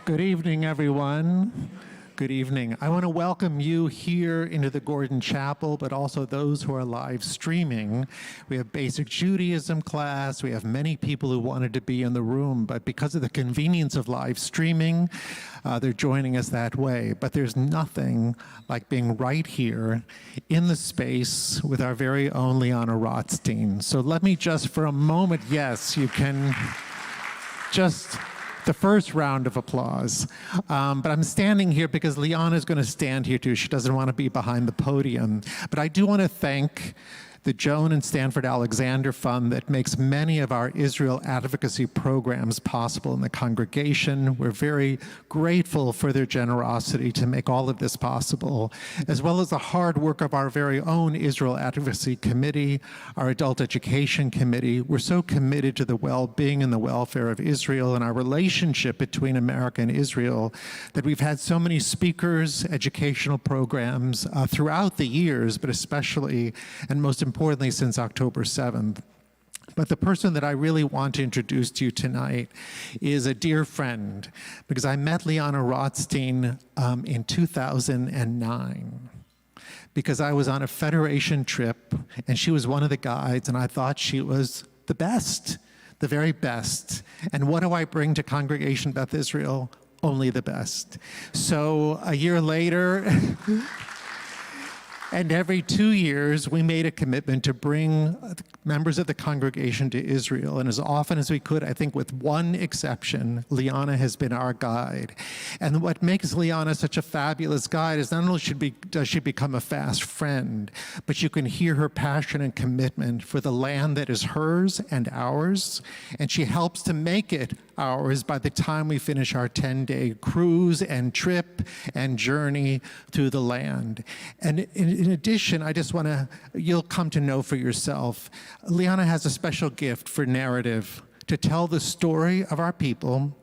Good evening, everyone. Good evening. I want to welcome you here into the Gordon Chapel, but also those who are live streaming. We have basic Judaism class. We have many people who wanted to be in the room, but because of the convenience of live streaming, they're joining us that way. But there's nothing like being right here in the space with our very own Lyana Rotstein. So let me just for a moment, yes, you can just the first round of applause. But I'm standing here because Lyana is going to stand here too. She doesn't want to be behind the podium. But I do want to thank the Joan and Stanford Alexander Fund that makes many of our Israel advocacy programs possible in the congregation. We're very grateful for their generosity to make all of this possible, as well as the hard work of our very own Israel Advocacy Committee, our Adult Education Committee. We're so committed to the well-being and the welfare of Israel and our relationship between America and Israel that we've had so many speakers, educational programs throughout the years, but especially and most importantly since October 7th. But the person that I really want to introduce to you tonight is a dear friend, because I met Lyana Rotstein in 2009. Because I was on a Federation trip, and she was one of the guides, and I thought she was the best, the very best. And what do I bring to Congregation Beth Israel? Only the best. So a year later, and every 2 years, we made a commitment to bring members of the congregation to Israel. And as often as we could, I think with one exception, Lyana has been our guide. And what makes Lyana such a fabulous guide is not only does she become a fast friend, but you can hear her passion and commitment for the land that is hers and ours. And she helps to make it ours by the time we finish our 10-day cruise and trip and journey through the land. And in addition, I just want to, you'll come to know for yourself, Lyana has a special gift for narrative, to tell the story of our people,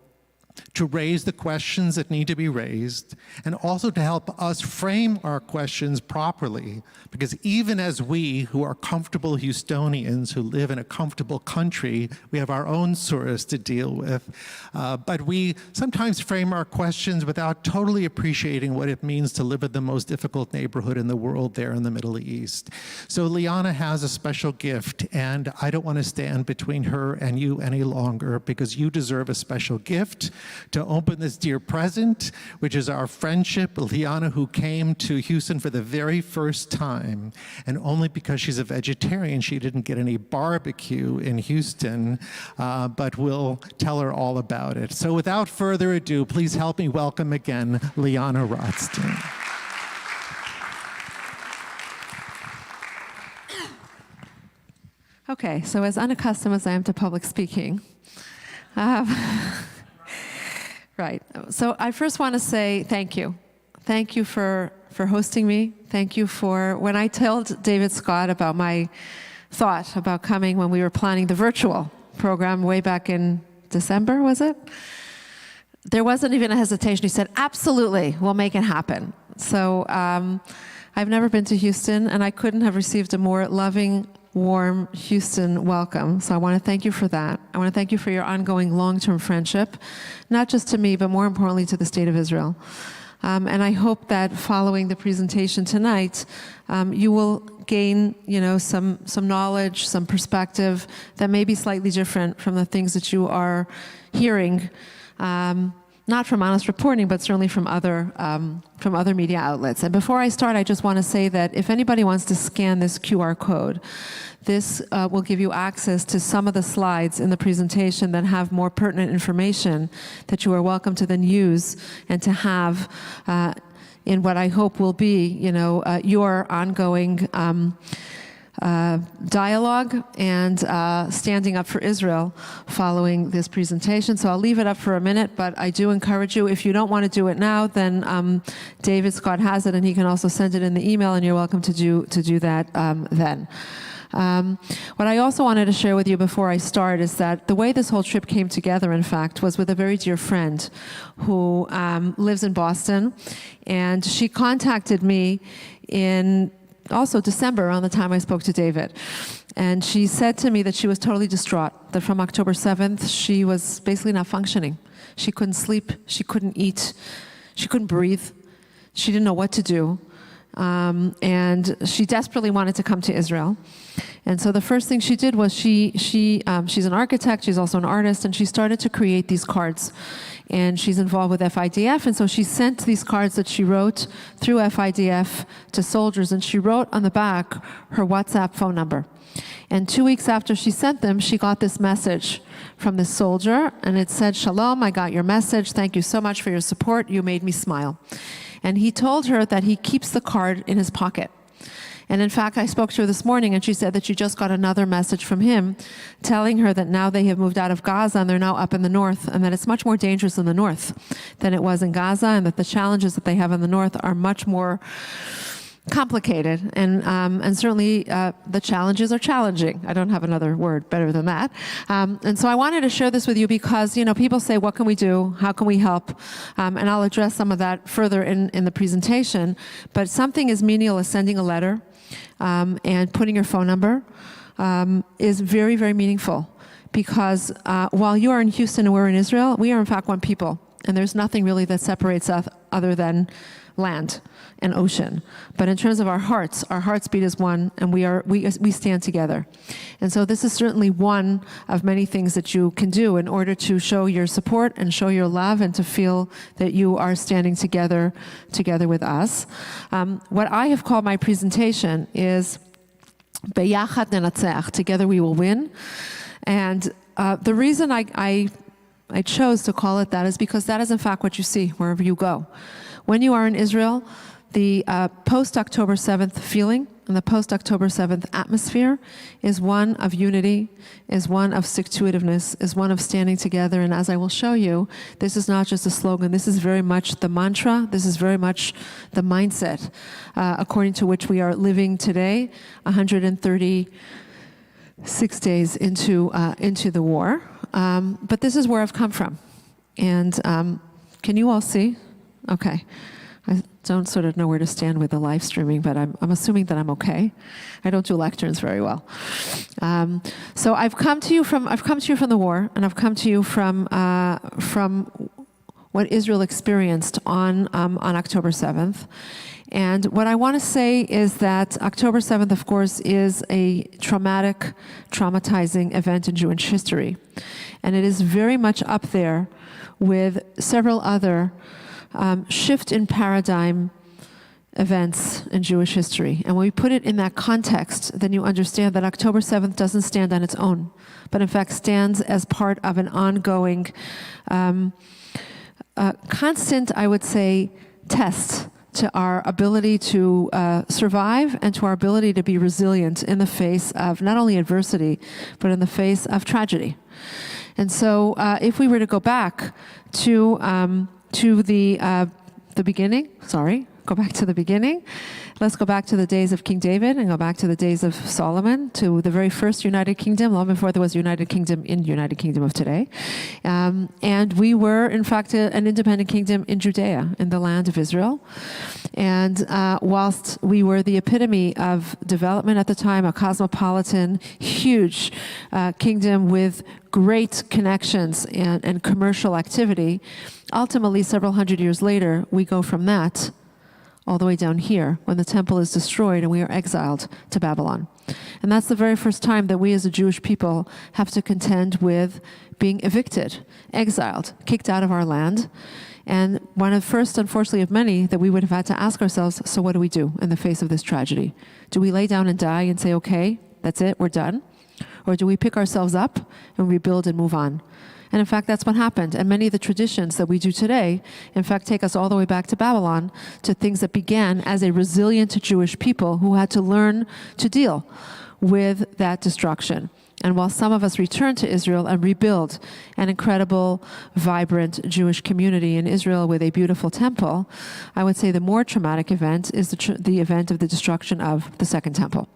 to raise the questions that need to be raised, and also to help us frame our questions properly. Because even as we, who are comfortable Houstonians who live in a comfortable country, we have our own surahs to deal with. But we sometimes frame our questions without totally appreciating what it means to live in the most difficult neighborhood in the world there in the Middle East. So Lyana has a special gift, and I don't want to stand between her and you any longer, because you deserve a special gift to open this dear present, which is our friendship. Lyana, who came to Houston for the very first time, and only because she's a vegetarian, she didn't get any barbecue in Houston, but we'll tell her all about it. So without further ado, please help me welcome again Lyana Rotstein. Okay, so as unaccustomed as I am to public speaking, right. So I first want to say thank you. Thank you for hosting me. Thank you for, when I told David Scott about my thought about coming when we were planning the virtual program way back in December, was it? There wasn't even a hesitation. He said, absolutely, we'll make it happen. So I've never been to Houston, and I couldn't have received a more loving, warm Houston welcome. So I want to thank you for that. I want to thank you for your ongoing long-term friendship, not just to me, but more importantly to the State of Israel. And I hope that following the presentation tonight, you will gain, some knowledge, some perspective that may be slightly different from the things that you are hearing, not from Honest Reporting, but certainly from other media outlets. And before I start, I just want to say that if anybody wants to scan this QR code, this will give you access to some of the slides in the presentation that have more pertinent information that you are welcome to then use and to have in what I hope will be, your ongoing dialogue and standing up for Israel following this presentation. So I'll leave it up for a minute, but I do encourage you, if you don't want to do it now, then David Scott has it, and he can also send it in the email, and you're welcome to do that then. What I also wanted to share with you before I start is that the way this whole trip came together, in fact, was with a very dear friend who lives in Boston, and she contacted me in also December, around the time I spoke to David. And she said to me that she was totally distraught, that from October 7th, she was basically not functioning. She couldn't sleep, she couldn't eat, she couldn't breathe, she didn't know what to do. And she desperately wanted to come to Israel. And so the first thing she did was she's an architect, she's also an artist, and she started to create these cards. And she's involved with FIDF, and so she sent these cards that she wrote through FIDF to soldiers, and she wrote on the back her WhatsApp phone number. And 2 weeks after she sent them, she got this message from this soldier, and it said, "Shalom, I got your message. Thank you so much for your support. You made me smile." And he told her that he keeps the card in his pocket. And in fact, I spoke to her this morning, and she said that she just got another message from him telling her that now they have moved out of Gaza and they're now up in the north, and that it's much more dangerous in the north than it was in Gaza, and that the challenges that they have in the north are much more complicated, and certainly the challenges are challenging. I don't have another word better than that. And so I wanted to share this with you because, people say, what can we do? How can we help? And I'll address some of that further in the presentation. But something as menial as sending a letter and putting your phone number is very, very meaningful. Because while you are in Houston and we're in Israel, we are in fact one people. And there's nothing really that separates us other than land and ocean. But in terms of our hearts beat as one, and we stand together. And so this is certainly one of many things that you can do in order to show your support and show your love and to feel that you are standing together with us. What I have called my presentation is Beyachad Nenatzeach, together we will win. And the reason I chose to call it that is because that is in fact what you see wherever you go. When you are in Israel, the post-October 7th feeling and the post-October 7th atmosphere is one of unity, is one of stick-to-itiveness, is one of standing together. And as I will show you, this is not just a slogan. This is very much the mantra. This is very much the mindset according to which we are living today, 136 days into the war. But this is where I've come from. And can you all see? Okay. I don't sort of know where to stand with the live streaming, but I'm assuming that I'm okay. I don't do lecterns very well. So I've come to you from the war, and I've come to you from what Israel experienced on October 7th. And what I want to say is that October 7th, of course, is a traumatizing event in Jewish history. And it is very much up there with several other shift in paradigm events in Jewish history. And when we put it in that context, then you understand that October 7th doesn't stand on its own, but in fact stands as part of an ongoing, constant, I would say, test to our ability to survive and to our ability to be resilient in the face of not only adversity, but in the face of tragedy. And so if we were to go back to the beginning, go back to the beginning. Let's go back to the days of King David and go back to the days of Solomon, to the very first United Kingdom, long before there was United Kingdom in United Kingdom of today. And we were, in fact, an independent kingdom in Judea, in the land of Israel. And whilst we were the epitome of development at the time, a cosmopolitan, huge kingdom with great connections and commercial activity, ultimately, several hundred years later, we go from that all the way down here when the temple is destroyed and we are exiled to Babylon. And that's the very first time that we as a Jewish people have to contend with being evicted, exiled, kicked out of our land. And one of the first, unfortunately, of many that we would have had to ask ourselves, so what do we do in the face of this tragedy? Do we lay down and die and say, okay, that's it, we're done? Or do we pick ourselves up and rebuild and move on? And in fact, that's what happened. And many of the traditions that we do today, in fact, take us all the way back to Babylon, to things that began as a resilient Jewish people who had to learn to deal with that destruction. And while some of us return to Israel and rebuild an incredible, vibrant Jewish community in Israel with a beautiful temple, I would say the more traumatic event is the event of the destruction of the Second Temple.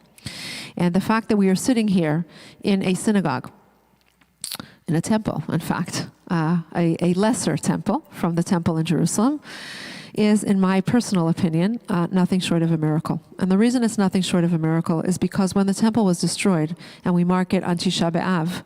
And the fact that we are sitting here in a synagogue, in a temple, in fact, a lesser temple from the temple in Jerusalem, is, in my personal opinion, nothing short of a miracle. And the reason it's nothing short of a miracle is because when the temple was destroyed, and we mark it on Tisha B'Av,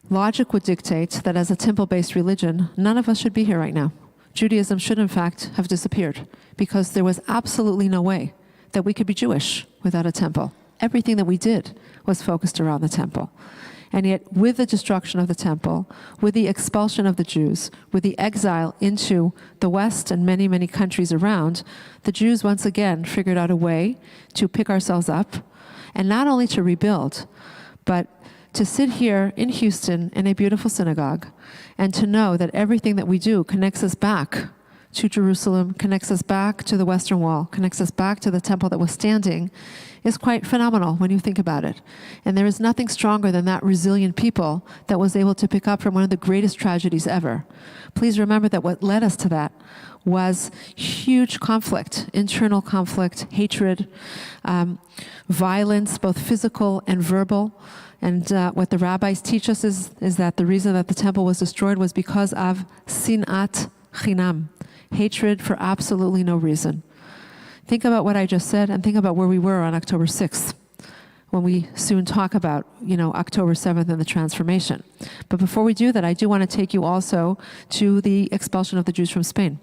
logic would dictate that as a temple-based religion, none of us should be here right now. Judaism should, in fact, have disappeared because there was absolutely no way that we could be Jewish without a temple. Everything that we did was focused around the temple. And yet, with the destruction of the temple, with the expulsion of the Jews, with the exile into the West and many, many countries around, the Jews once again figured out a way to pick ourselves up, and not only to rebuild, but to sit here in Houston in a beautiful synagogue and to know that everything that we do connects us back to Jerusalem, connects us back to the Western Wall, connects us back to the temple that was standing, is quite phenomenal when you think about it. And there is nothing stronger than that resilient people that was able to pick up from one of the greatest tragedies ever. Please remember that what led us to that was huge conflict, internal conflict, hatred, violence, both physical and verbal. And what the rabbis teach us is that the reason that the temple was destroyed was because of sinat chinam, hatred for absolutely no reason. Think about what I just said and think about where we were on October 6th, when we soon talk about, October 7th and the transformation. But before we do that, I do want to take you also to the expulsion of the Jews from Spain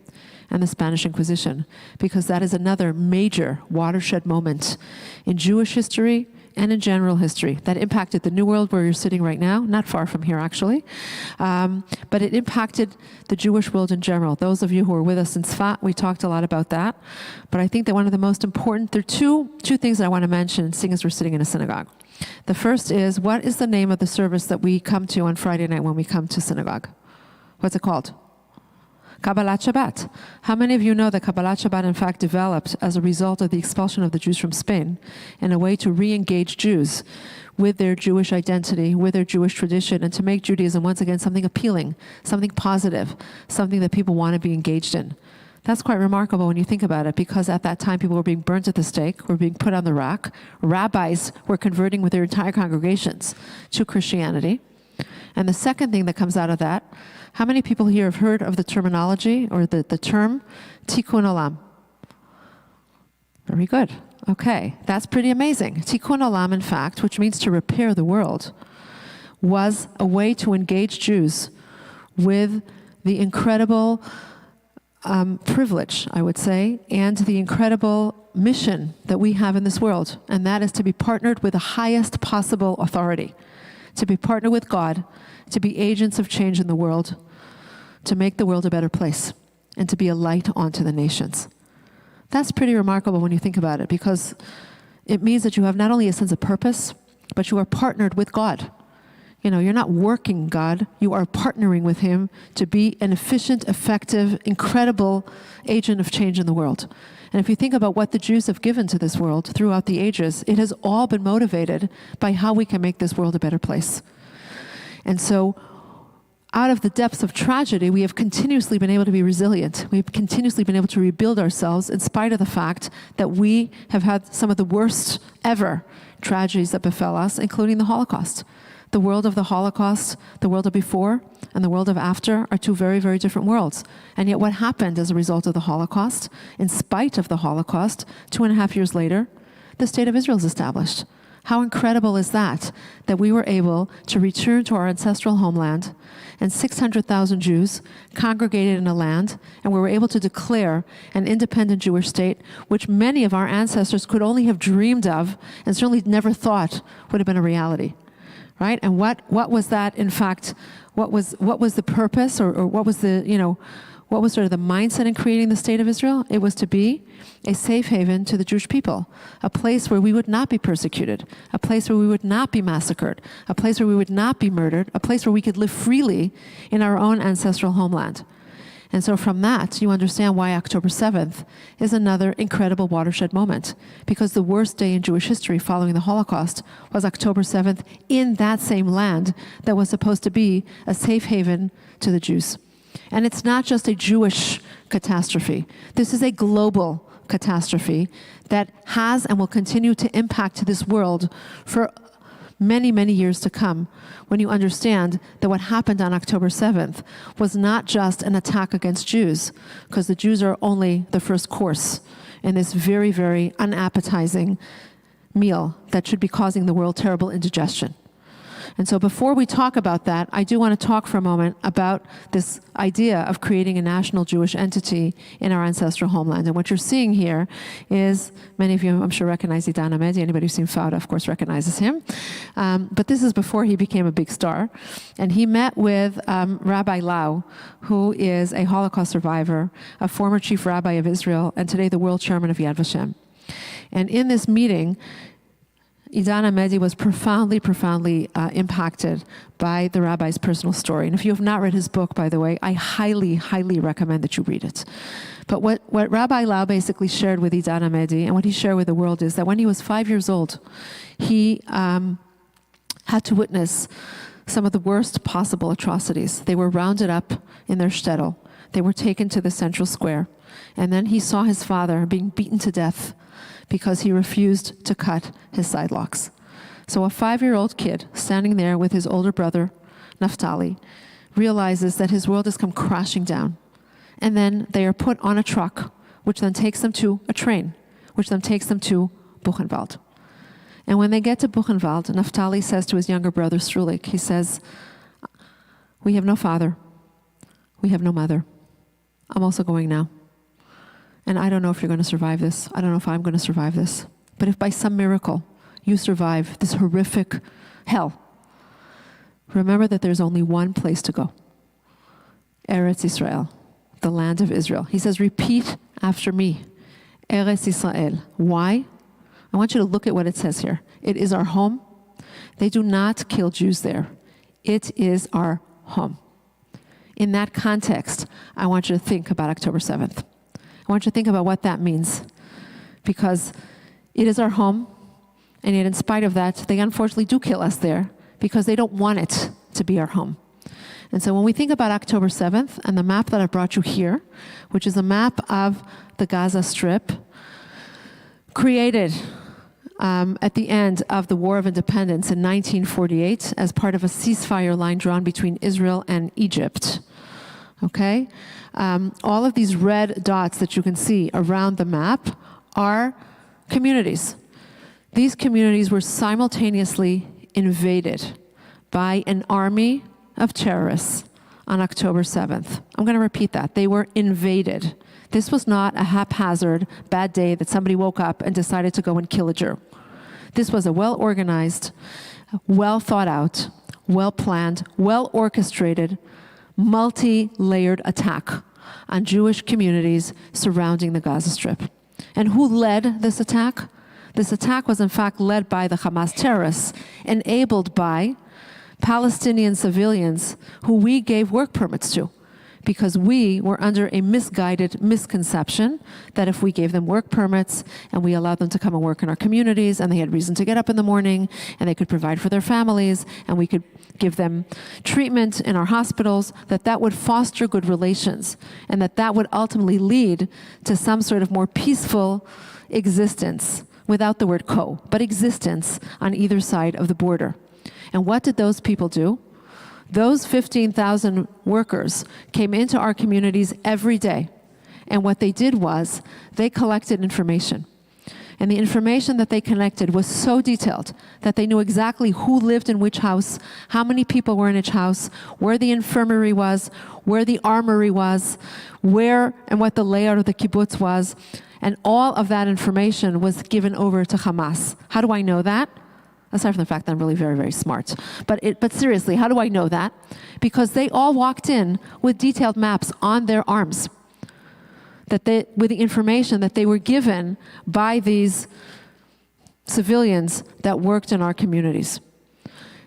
and the Spanish Inquisition, because that is another major watershed moment in Jewish history and in general history that impacted the New World where you're sitting right now, not far from here actually, but it impacted the Jewish world in general. Those of you who were with us in Tzfat, we talked a lot about that, but I think that one of the most important, there are two things that I want to mention, seeing as we're sitting in a synagogue. The first is, what is the name of the service that we come to on Friday night when we come to synagogue? What's it called? Kabbalat Shabbat. How many of you know that Kabbalat Shabbat in fact developed as a result of the expulsion of the Jews from Spain in a way to re-engage Jews with their Jewish identity, with their Jewish tradition, and to make Judaism once again something appealing, something positive, something that people want to be engaged in? That's quite remarkable when you think about it, because at that time people were being burnt at the stake, were being put on the rack. Rabbis were converting with their entire congregations to Christianity. And the second thing that comes out of that, how many people here have heard of the terminology or the term Tikkun Olam? Very good. Okay, that's pretty amazing. Tikkun Olam, in fact, which means to repair the world, was a way to engage Jews with the incredible privilege, I would say, and the incredible mission that we have in this world, and that is to be partnered with the highest possible authority, to be partnered with God, to be agents of change in the world, to make the world a better place, and to be a light onto the nations. That's pretty remarkable when you think about it, because it means that you have not only a sense of purpose, but you are partnered with God. You're not working God, you are partnering with Him to be an efficient, effective, incredible agent of change in the world. And if you think about what the Jews have given to this world throughout the ages, it has all been motivated by how we can make this world a better place. And so, out of the depths of tragedy, we have continuously been able to be resilient. We've continuously been able to rebuild ourselves in spite of the fact that we have had some of the worst ever tragedies that befell us, including the Holocaust. The world of the Holocaust, the world of before, and the world of after are two very, very different worlds. And yet what happened as a result of the Holocaust, in spite of the Holocaust, 2.5 years later, the State of Israel is established. How incredible is that we were able to return to our ancestral homeland, and 600,000 Jews congregated in a land, and we were able to declare an independent Jewish state, which many of our ancestors could only have dreamed of, and certainly never thought would have been a reality. Right? And what was that, in fact, what was the purpose, or what was the, what was sort of the mindset in creating the State of Israel? It was to be a safe haven to the Jewish people, a place where we would not be persecuted, a place where we would not be massacred, a place where we would not be murdered, a place where we could live freely in our own ancestral homeland. And so from that, you understand why October 7th is another incredible watershed moment, because the worst day in Jewish history following the Holocaust was October 7th in that same land that was supposed to be a safe haven to the Jews. And it's not just a Jewish catastrophe. This is a global catastrophe that has and will continue to impact this world for many, many years to come when you understand that what happened on October 7th was not just an attack against Jews, because the Jews are only the first course in this very, very unappetizing meal that should be causing the world terrible indigestion. And so before we talk about that, I do want to talk for a moment about this idea of creating a national Jewish entity in our ancestral homeland. And what you're seeing here is, many of you, I'm sure, recognize Idan Amedi. Anybody who's seen Fauda, of course, recognizes him. But this is before he became a big star. And he met with Rabbi Lau, who is a Holocaust survivor, a former chief rabbi of Israel, and today the world chairman of Yad Vashem. And in this meeting, Idan Amedi was profoundly, profoundly impacted by the rabbi's personal story. And if you have not read his book, by the way, I highly, highly recommend that you read it. But what Rabbi Lau basically shared with Idan Amedi and what he shared with the world is that when he was 5 years old, he had to witness some of the worst possible atrocities. They were rounded up in their shtetl. They were taken to the central square. And then he saw his father being beaten to death because he refused to cut his side locks. So a 5-year-old kid standing there with his older brother, Naftali, realizes that his world has come crashing down. And then they are put on a truck, which then takes them to a train, which then takes them to Buchenwald. And when they get to Buchenwald, Naftali says to his younger brother, Strulik, he says, "We have no father. We have no mother. I'm also going now. And I don't know if you're going to survive this. I don't know if I'm going to survive this. But if by some miracle you survive this horrific hell, remember that there's only one place to go. Eretz Israel, the land of Israel." He says, repeat after me. Eretz Israel. Why? I want you to look at what it says here. It is our home. They do not kill Jews there. It is our home. In that context, I want you to think about October 7th. I want you to think about what that means, because it is our home, and yet in spite of that, they unfortunately do kill us there because they don't want it to be our home. And so when we think about October 7th and the map that I brought you here, which is a map of the Gaza Strip, created at the end of the War of Independence in 1948 as part of a ceasefire line drawn between Israel and Egypt. Okay? All of these red dots that you can see around the map are communities. These communities were simultaneously invaded by an army of terrorists on October 7th. I'm going to repeat that. They were invaded. This was not a haphazard, bad day that somebody woke up and decided to go and kill a Jew. This was a well-organized, well-thought-out, well-planned, well-orchestrated, multi-layered attack on Jewish communities surrounding the Gaza Strip. And who led this attack? This attack was in fact led by the Hamas terrorists, enabled by Palestinian civilians who we gave work permits to, because we were under a misguided misconception that if we gave them work permits and we allowed them to come and work in our communities and they had reason to get up in the morning and they could provide for their families and we could give them treatment in our hospitals, that would foster good relations and that would ultimately lead to some sort of more peaceful existence, without the word but existence on either side of the border. And what did those people do? Those 15,000 workers came into our communities every day. And what they did was they collected information. And the information that they collected was so detailed that they knew exactly who lived in which house, how many people were in each house, where the infirmary was, where the armory was, where and what the layout of the kibbutz was. And all of that information was given over to Hamas. How do I know that? Aside from the fact that I'm really very, very smart. But seriously, how do I know that? Because they all walked in with detailed maps on their arms, with the information that they were given by these civilians that worked in our communities.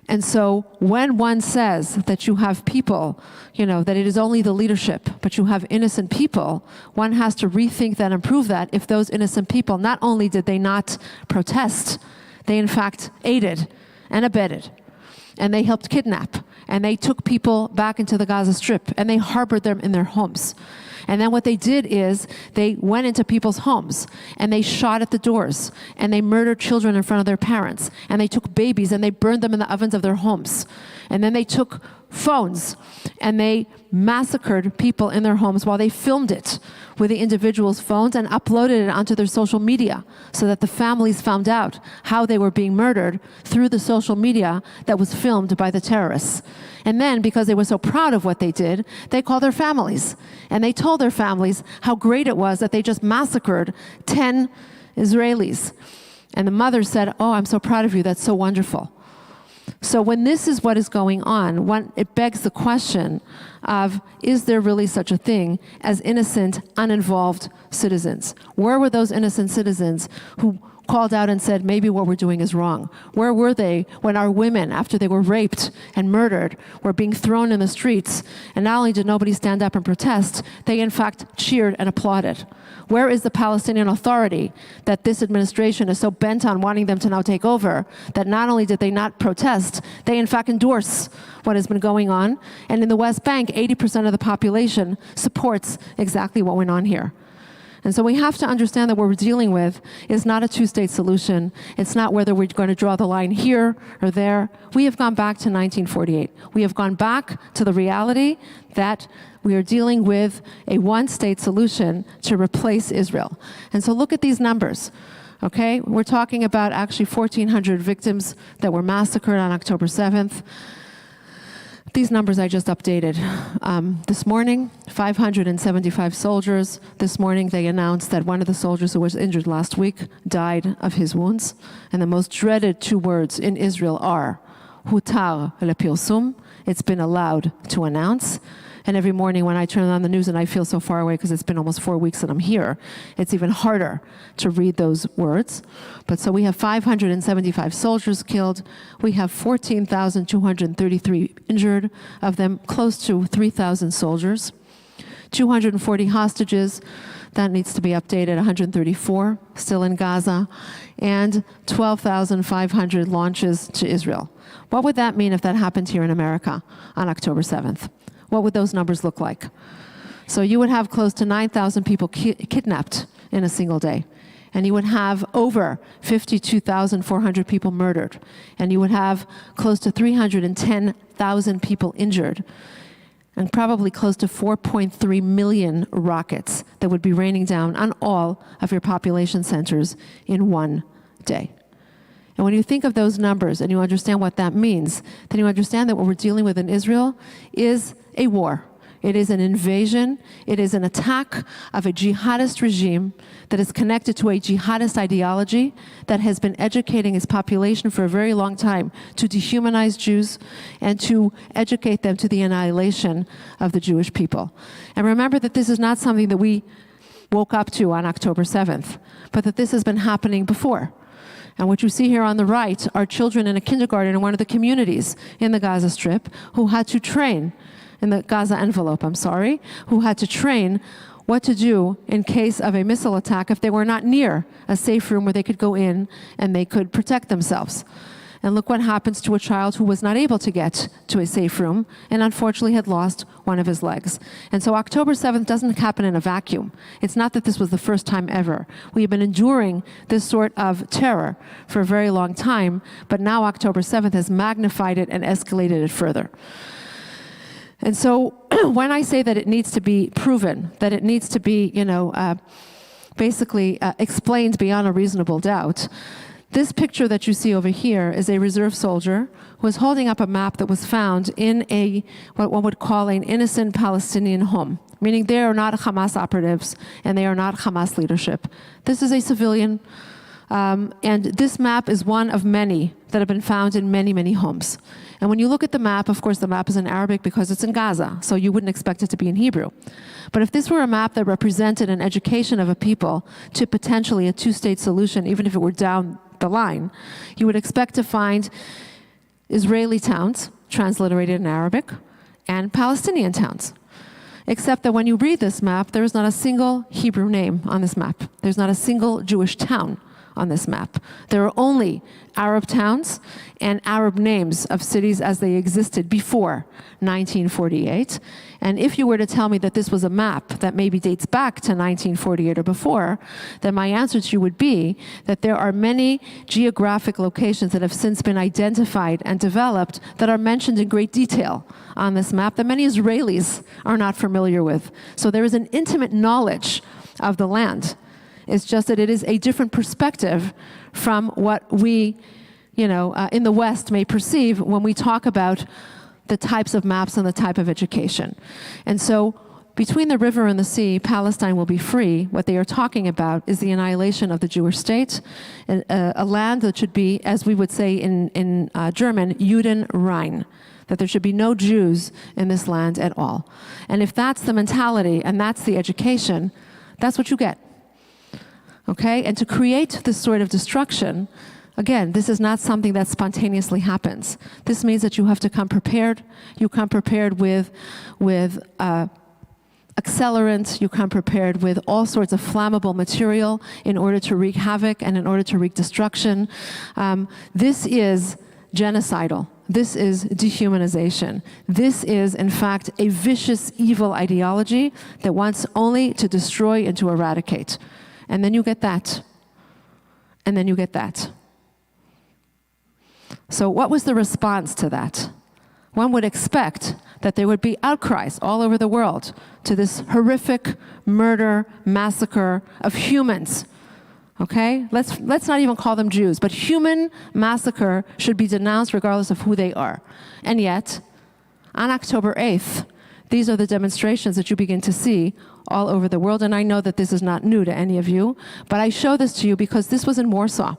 And so when one says that you have people, that it is only the leadership, but you have innocent people, one has to rethink that and prove that if those innocent people, not only did they not protest, they in fact aided and abetted, and they helped kidnap, and they took people back into the Gaza Strip, and they harbored them in their homes. And then what they did is they went into people's homes and they shot at the doors and they murdered children in front of their parents. And they took babies and they burned them in the ovens of their homes. And then they took phones and they massacred people in their homes while they filmed it with the individuals' phones and uploaded it onto their social media so that the families found out how they were being murdered through the social media that was filmed by the terrorists. And then, because they were so proud of what they did, they called their families. And they told their families how great it was that they just massacred 10 Israelis. And the mother said, "Oh, I'm so proud of you, that's so wonderful." So when this is what is going on, it begs the question of, is there really such a thing as innocent, uninvolved citizens? Where were those innocent citizens who called out and said, maybe what we're doing is wrong? Where were they when our women, after they were raped and murdered, were being thrown in the streets? And not only did nobody stand up and protest, they in fact cheered and applauded. Where is the Palestinian Authority that this administration is so bent on wanting them to now take over, that not only did they not protest, they in fact endorse what has been going on? And in the West Bank, 80% of the population supports exactly what went on here. And so we have to understand that what we're dealing with is not a two-state solution. It's not whether we're going to draw the line here or there. We have gone back to 1948. We have gone back to the reality that we are dealing with a one-state solution to replace Israel. And so look at these numbers. Okay? We're talking about actually 1,400 victims that were massacred on October 7th. These numbers I just updated. This morning, 575 soldiers. This morning they announced that one of the soldiers who was injured last week died of his wounds. And the most dreaded two words in Israel are hutar lepirsum. It's been allowed to announce. And every morning when I turn on the news and I feel so far away because it's been almost 4 weeks that I'm here, it's even harder to read those words. But so we have 575 soldiers killed. We have 14,233 injured, of them close to 3,000 soldiers. 240 hostages. That needs to be updated, 134 still in Gaza, and 12,500 launches to Israel. What would that mean if that happened here in America on October 7th? What would those numbers look like? So you would have close to 9,000 people kidnapped in a single day. And you would have over 52,400 people murdered. And you would have close to 310,000 people injured. And probably close to 4.3 million rockets that would be raining down on all of your population centers in one day. And when you think of those numbers and you understand what that means, then you understand that what we're dealing with in Israel is a war. It is an invasion. It is an attack of a jihadist regime that is connected to a jihadist ideology that has been educating its population for a very long time to dehumanize Jews and to educate them to the annihilation of the Jewish people. And remember that this is not something that we woke up to on October 7th, but that this has been happening before. And what you see here on the right are children in a kindergarten in one of the communities in the Gaza Strip who had to train, in the Gaza envelope, who had to train what to do in case of a missile attack if they were not near a safe room where they could go in and they could protect themselves. And look what happens to a child who was not able to get to a safe room and unfortunately had lost one of his legs. And so October 7th doesn't happen in a vacuum. It's not that this was the first time ever. We have been enduring this sort of terror for a very long time, but now October 7th has magnified it and escalated it further. And so when I say that it needs to be proven, that it needs to be, explained beyond a reasonable doubt, this picture that you see over here is a reserve soldier who is holding up a map that was found in what one would call an innocent Palestinian home, meaning they are not Hamas operatives and they are not Hamas leadership. This is a civilian, and this map is one of many that have been found in many, many homes. And when you look at the map, of course, the map is in Arabic because it's in Gaza, so you wouldn't expect it to be in Hebrew. But if this were a map that represented an education of a people to potentially a two-state solution, even if it were down the line, you would expect to find Israeli towns, transliterated in Arabic, and Palestinian towns. Except that when you read this map, there is not a single Hebrew name on this map. There's not a single Jewish town on this map. There are only Arab towns and Arab names of cities as they existed before 1948. And if you were to tell me that this was a map that maybe dates back to 1948 or before, then my answer to you would be that there are many geographic locations that have since been identified and developed that are mentioned in great detail on this map that many Israelis are not familiar with. So there is an intimate knowledge of the land. It's just that it is a different perspective from what we, in the West may perceive when we talk about the types of maps and the type of education. And so between the river and the sea, Palestine will be free. What they are talking about is the annihilation of the Jewish state, a land that should be, as we would say in German, Juden rein, that there should be no Jews in this land at all. And if that's the mentality and that's the education, that's what you get. Okay? And to create this sort of destruction, again, this is not something that spontaneously happens. This means that you have to come prepared. You come prepared with accelerant. You come prepared with all sorts of flammable material in order to wreak havoc and in order to wreak destruction. This is genocidal. This is dehumanization. This is, in fact, a vicious, evil ideology that wants only to destroy and to eradicate. And then you get that. And then you get that. So what was the response to that? One would expect that there would be outcries all over the world to this horrific murder, massacre of humans. Okay? Let's not even call them Jews, but human massacre should be denounced regardless of who they are. And yet, on October 8th, these are the demonstrations that you begin to see all over the world. And I know that this is not new to any of you, but I show this to you because this was in Warsaw.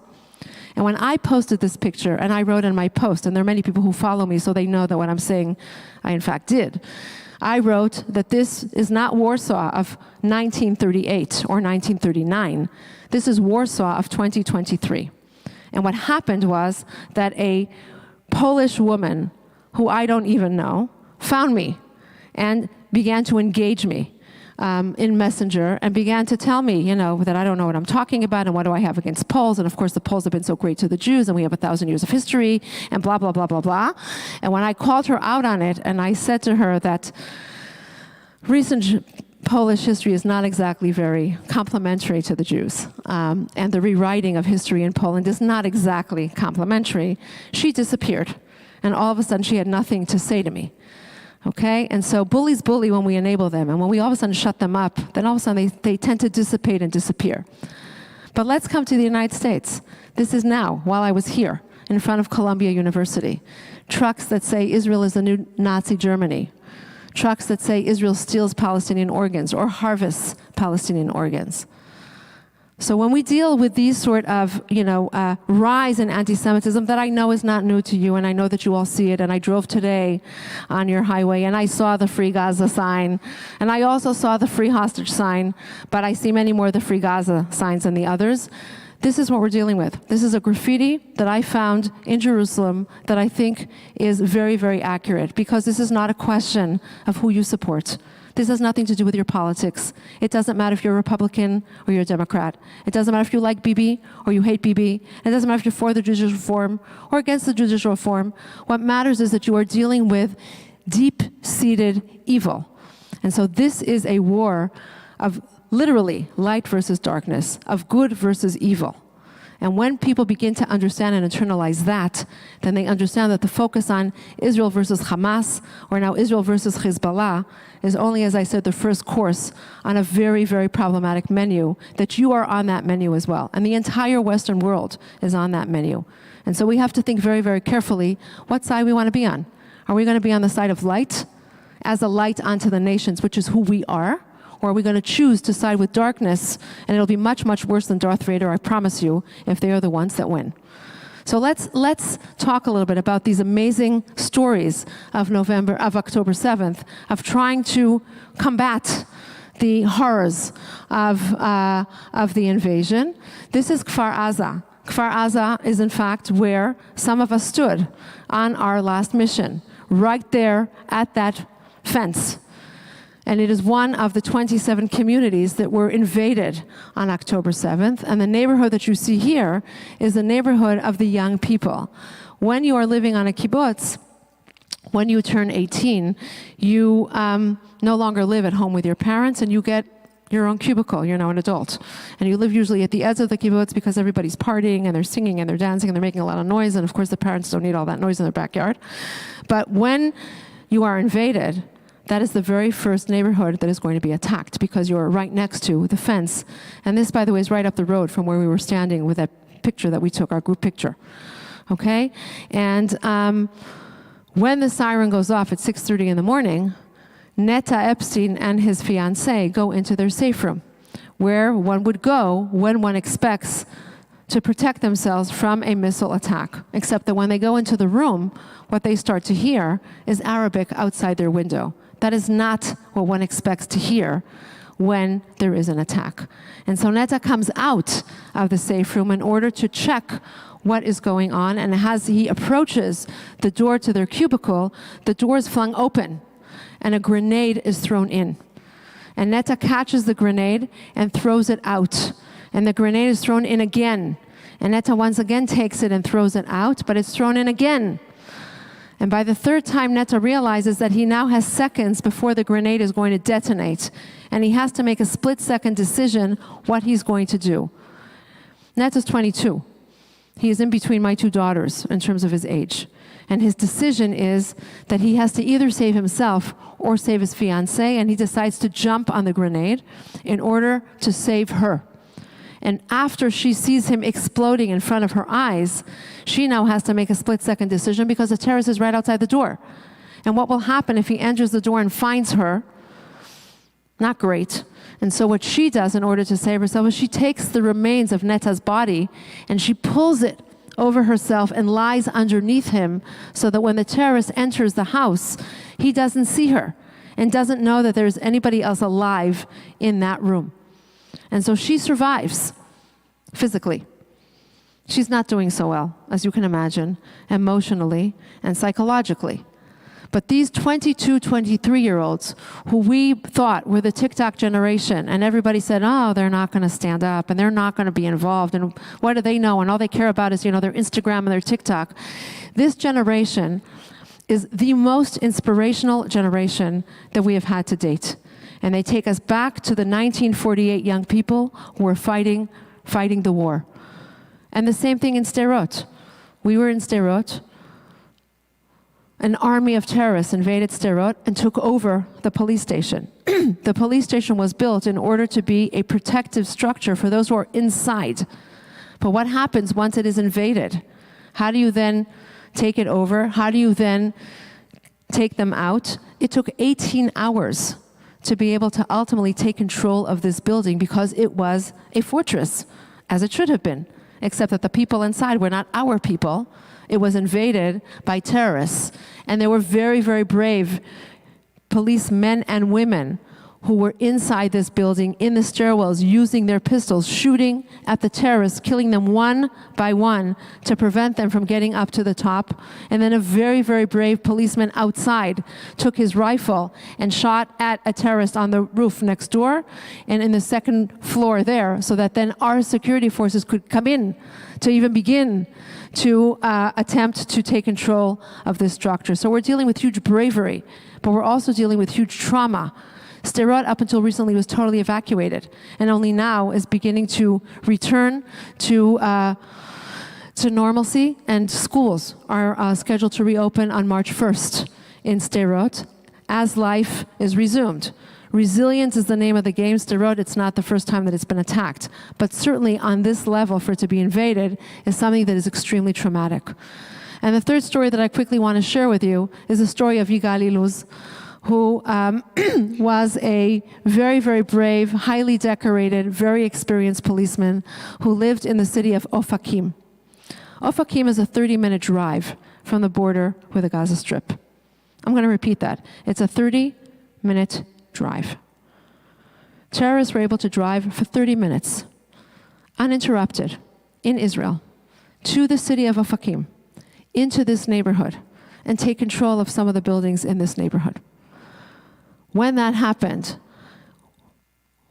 And when I posted this picture, and I wrote in my post, and there are many people who follow me, so they know that what I'm saying, I in fact did. I wrote that this is not Warsaw of 1938 or 1939. This is Warsaw of 2023. And what happened was that a Polish woman, who I don't even know, found me and began to engage me in Messenger and began to tell me, that I don't know what I'm talking about and what do I have against Poles. And of course, the Poles have been so great to the Jews and we have 1,000 years of history and blah, blah, blah, blah, blah. And when I called her out on it and I said to her that recent Polish history is not exactly very complimentary to the Jews, and the rewriting of history in Poland is not exactly complimentary, she disappeared. And all of a sudden, she had nothing to say to me. Okay? And so bullies bully when we enable them. And when we all of a sudden shut them up, then all of a sudden they tend to dissipate and disappear. But let's come to the United States. This is now, while I was here, in front of Columbia University. Trucks that say Israel is the new Nazi Germany. Trucks that say Israel steals Palestinian organs or harvests Palestinian organs. So when we deal with these sort of, rise in anti-Semitism that I know is not new to you, and I know that you all see it, and I drove today on your highway, and I saw the Free Gaza sign, and I also saw the Free Hostage sign, but I see many more of the Free Gaza signs than the others. This is what we're dealing with. This is a graffiti that I found in Jerusalem that I think is very, very accurate, because this is not a question of who you support. This has nothing to do with your politics. It doesn't matter if you're a Republican or you're a Democrat. It doesn't matter if you like Bibi or you hate Bibi. It doesn't matter if you're for the judicial reform or against the judicial reform. What matters is that you are dealing with deep-seated evil. And so this is a war of literally light versus darkness, of good versus evil. And when people begin to understand and internalize that, then they understand that the focus on Israel versus Hamas, or now Israel versus Hezbollah, is only, as I said, the first course on a very, very problematic menu, that you are on that menu as well. And the entire Western world is on that menu. And so we have to think very, very carefully what side we want to be on. Are we going to be on the side of light, as a light unto the nations, which is who we are? Or are we going to choose to side with darkness, and it'll be much, much worse than Darth Vader, I promise you, if they are the ones that win. So let's talk a little bit about these amazing stories of October 7th, of trying to combat the horrors of the invasion. This is Kfar Aza. Kfar Aza is, in fact, where some of us stood on our last mission, right there at that fence. And it is one of the 27 communities that were invaded on October 7th. And the neighborhood that you see here is the neighborhood of the young people. When you are living on a kibbutz, when you turn 18, you no longer live at home with your parents, and you get your own cubicle. You're now an adult. And you live usually at the edge of the kibbutz because everybody's partying and they're singing and they're dancing and they're making a lot of noise. And of course, the parents don't need all that noise in their backyard. But when you are invaded, that is the very first neighborhood that is going to be attacked because you're right next to the fence. And this, by the way, is right up the road from where we were standing with that picture that we took, our group picture. Okay? And when the siren goes off at 6:30 in the morning, Netta Epstein and his fiancée go into their safe room, where one would go when one expects to protect themselves from a missile attack. Except that when they go into the room, what they start to hear is Arabic outside their window. That is not what one expects to hear when there is an attack. And so Netta comes out of the safe room in order to check what is going on, and as he approaches the door to their cubicle, the door is flung open, and a grenade is thrown in. And Netta catches the grenade and throws it out. And the grenade is thrown in again. And Netta once again takes it and throws it out, but it's thrown in again. And by the third time, Netta realizes that he now has seconds before the grenade is going to detonate. And he has to make a split-second decision what he's going to do. Netta's 22. He is in between my two daughters in terms of his age. And his decision is that he has to either save himself or save his fiancée, and he decides to jump on the grenade in order to save her. And after she sees him exploding in front of her eyes, she now has to make a split-second decision because the terrorist is right outside the door. And what will happen if he enters the door and finds her? Not great. And so what she does in order to save herself is she takes the remains of Netta's body and she pulls it over herself and lies underneath him so that when the terrorist enters the house, he doesn't see her and doesn't know that there's anybody else alive in that room. And so she survives physically. She's not doing so well, as you can imagine, emotionally and psychologically. But these 22, 23-year-olds who we thought were the TikTok generation, and everybody said, oh, they're not going to stand up, and they're not going to be involved, and what do they know? And all they care about is, their Instagram and their TikTok. This generation is the most inspirational generation that we have had to date. And they take us back to the 1948 young people who were fighting the war. And the same thing in Sderot. We were in Sderot. An army of terrorists invaded Sderot and took over the police station. The police station was built in order to be a protective structure for those who are inside. But what happens once it is invaded? How do you then take it over? How do you then take them out? It took 18 hours to be able to ultimately take control of this building because it was a fortress, as it should have been, except that the people inside were not our people. It was invaded by terrorists. And there were very, very brave policemen and women who were inside this building, in the stairwells, using their pistols, shooting at the terrorists, killing them one by one to prevent them from getting up to the top. And then a very, very brave policeman outside took his rifle and shot at a terrorist on the roof next door and in the second floor there, so that then our security forces could come in to even begin to attempt to take control of this structure. So we're dealing with huge bravery, but we're also dealing with huge trauma. Sderot, up until recently, was totally evacuated, and only now is beginning to return to normalcy, and schools are scheduled to reopen on March 1st in Sderot as life is resumed. Resilience is the name of the game. Sderot, it's not the first time that it's been attacked, but certainly on this level, for it to be invaded is something that is extremely traumatic. And the third story that I quickly want to share with you is the story of Yigal Iluz, who was a very, very brave, highly decorated, very experienced policeman who lived in the city of Ofakim. Ofakim is a 30-minute drive from the border with the Gaza Strip. I'm going to repeat that. It's a 30-minute drive. Terrorists were able to drive for 30 minutes, uninterrupted, in Israel, to the city of Ofakim, into this neighborhood, and take control of some of the buildings in this neighborhood. When that happened,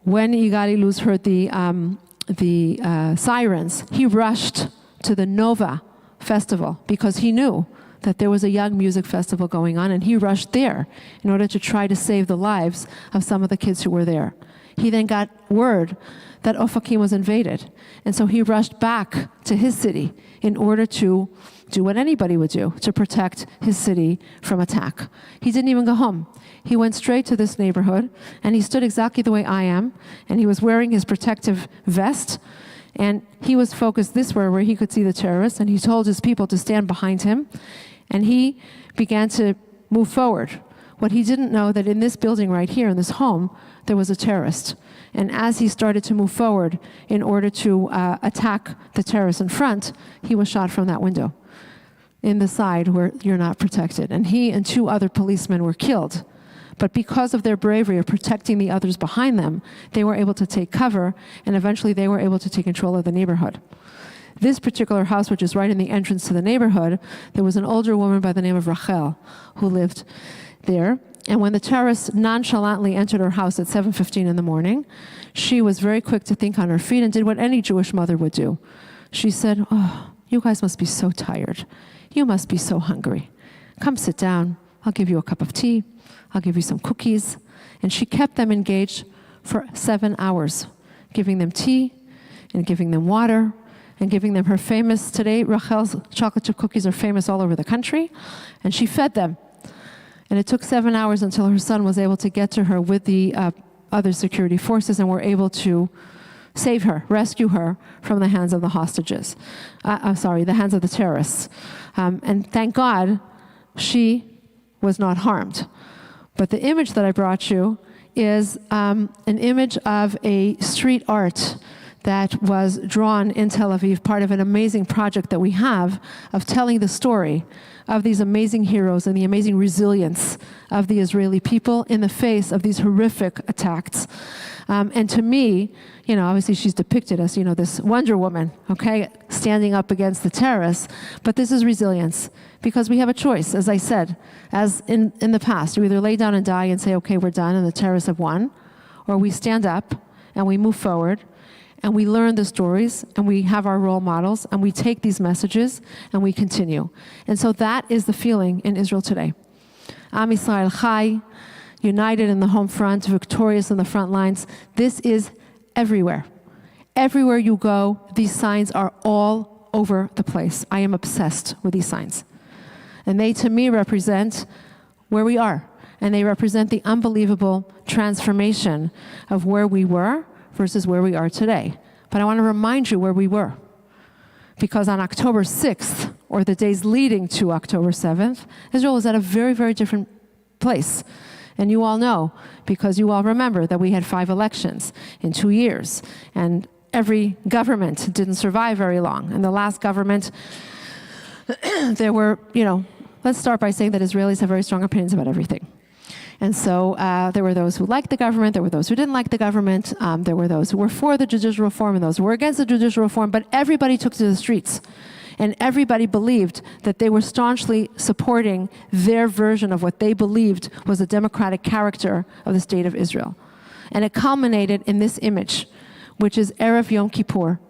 when Yigali Luz heard the sirens, he rushed to the Nova Festival because he knew that there was a young music festival going on, and he rushed there in order to try to save the lives of some of the kids who were there. He then got word that Ofakim was invaded, and so he rushed back to his city in order to do what anybody would do, to protect his city from attack. He didn't even go home. He went straight to this neighborhood, and he stood exactly the way I am, and he was wearing his protective vest, and he was focused this way where he could see the terrorists, and he told his people to stand behind him, and he began to move forward. What he didn't know that in this building right here, in this home, there was a terrorist. And as he started to move forward in order to attack the terrorists in front, he was shot from that window in the side where you're not protected. And he and 2 other policemen were killed. But because of their bravery of protecting the others behind them, they were able to take cover, and eventually they were able to take control of the neighborhood. This particular house, which is right in the entrance to the neighborhood, there was an older woman by the name of Rachel who lived there. And when the terrorists nonchalantly entered her house at 7:15 in the morning, she was very quick to think on her feet and did what any Jewish mother would do. She said, "Oh, you guys must be so tired. You must be so hungry. Come sit down. I'll give you a cup of tea. I'll give you some cookies." And she kept them engaged for 7 hours, giving them tea and giving them water and giving them her famous, today Rachel's chocolate chip cookies are famous all over the country, and she fed them. And it took 7 hours until her son was able to get to her with the other security forces and were able to save her, rescue her from the hands of the hostages. The hands of the terrorists. And thank God she was not harmed. But the image that I brought you is an image of a street art that was drawn in Tel Aviv, part of an amazing project that we have of telling the story of these amazing heroes and the amazing resilience of the Israeli people in the face of these horrific attacks. And to me, obviously she's depicted as, this Wonder Woman, okay, standing up against the terrorists, but this is resilience because we have a choice, as I said, as in the past. You either lay down and die and say, okay, we're done and the terrorists have won, or we stand up and we move forward and we learn the stories, and we have our role models, and we take these messages, and we continue. And so that is the feeling in Israel today. Am Yisrael Chai, united in the home front, victorious in the front lines. This is everywhere. Everywhere you go, these signs are all over the place. I am obsessed with these signs. And they, to me, represent where we are. And they represent the unbelievable transformation of where we were versus where we are today. But I want to remind you where we were. Because on October 6th, or the days leading to October 7th, Israel was at a very, very different place. And you all know, because you all remember that we had 5 elections in 2 years. And every government didn't survive very long. And the last government, there were, let's start by saying that Israelis have very strong opinions about everything. And so there were those who liked the government, there were those who didn't like the government, there were those who were for the judicial reform and those who were against the judicial reform, but everybody took to the streets. And everybody believed that they were staunchly supporting their version of what they believed was the democratic character of the state of Israel. And it culminated in this image, which is Erev Yom Kippur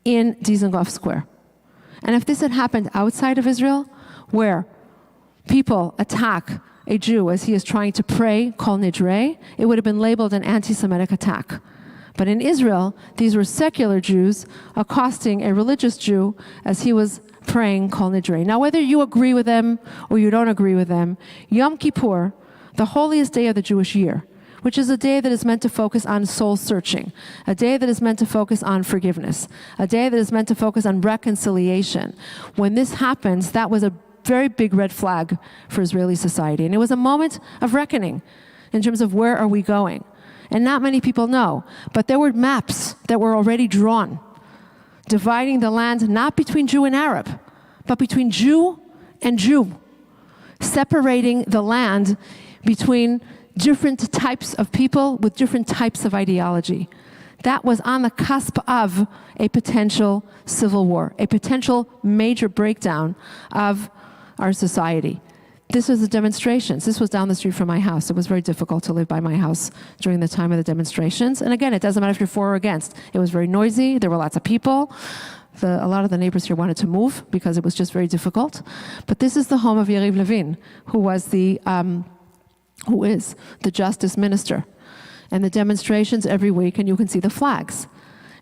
in Dizengoff Square. And if this had happened outside of Israel, where people attack a Jew as he is trying to pray, Kol Nidrei, it would have been labeled an anti-Semitic attack. But in Israel, these were secular Jews accosting a religious Jew as he was praying Kol Nidrei. Now, whether you agree with them or you don't agree with them, Yom Kippur, the holiest day of the Jewish year, which is a day that is meant to focus on soul searching, a day that is meant to focus on forgiveness, a day that is meant to focus on reconciliation. When this happens, that was a very big red flag for Israeli society. And it was a moment of reckoning in terms of where are we going. And not many people know, but there were maps that were already drawn, dividing the land not between Jew and Arab, but between Jew and Jew, separating the land between different types of people with different types of ideology. That was on the cusp of a potential civil war, a potential major breakdown of our society. This was the demonstrations. This was down the street from my house. It was very difficult to live by my house during the time of the demonstrations. And again, it doesn't matter if you're for or against. It was very noisy. There were lots of people. A lot of the neighbors here wanted to move because it was just very difficult. But this is the home of Yariv Levin, who is the justice minister. And the demonstrations every week, and you can see the flags.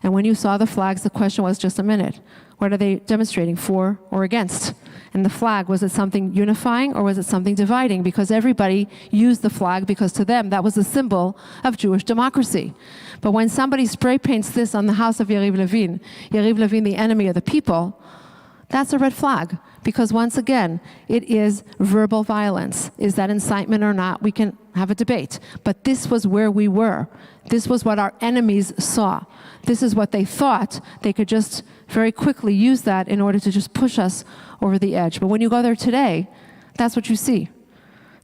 And when you saw the flags, the question was, just a minute, what are they demonstrating for or against? And the flag, was it something unifying or was it something dividing? Because everybody used the flag because to them that was a symbol of Jewish democracy. But when somebody spray paints this on the house of Yariv Levin, the enemy of the people, that's a red flag. Because once again, it is verbal violence. Is that incitement or not? We can have a debate. But this was where we were. This was what our enemies saw. This is what they thought. They could just very quickly use that in order to just push us over the edge. But when you go there today, that's what you see.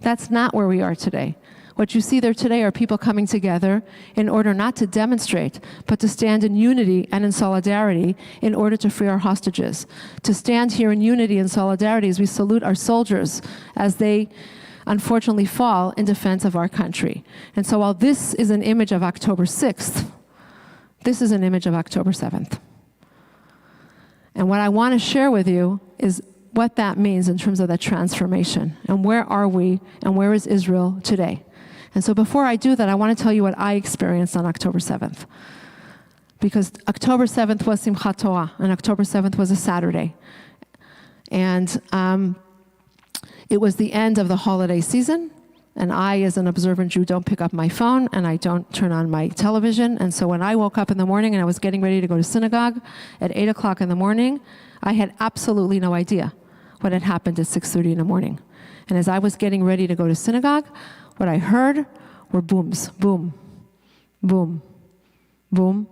That's not where we are today. What you see there today are people coming together in order not to demonstrate, but to stand in unity and in solidarity in order to free our hostages. To stand here in unity and solidarity as we salute our soldiers as they unfortunately fall in defense of our country. And so while this is an image of October 6th, this is an image of October 7th. And what I want to share with you is what that means in terms of that transformation. And where are we and where is Israel today? And so before I do that, I want to tell you what I experienced on October 7th. Because October 7th was Simchat Torah, and October 7th was a Saturday. And it was the end of the holiday season, and I, as an observant Jew, don't pick up my phone, and I don't turn on my television. And so when I woke up in the morning and I was getting ready to go to synagogue at 8 o'clock in the morning, I had absolutely no idea what had happened at 6:30 in the morning. And as I was getting ready to go to synagogue, what I heard were booms, boom, boom, boom.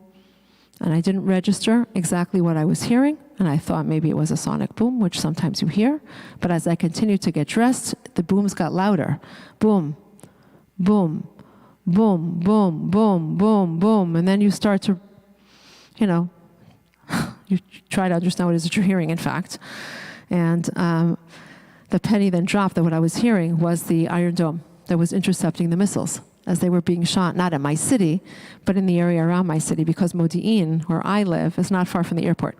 And I didn't register exactly what I was hearing, and I thought maybe it was a sonic boom, which sometimes you hear. But as I continued to get dressed, the booms got louder. Boom, boom, boom, boom, boom, boom, boom. And then you start to, you try to understand what it is that you're hearing, in fact. And the penny then dropped that what I was hearing was the Iron Dome that was intercepting the missiles as they were being shot, not at my city, but in the area around my city, because Modi'in, where I live, is not far from the airport.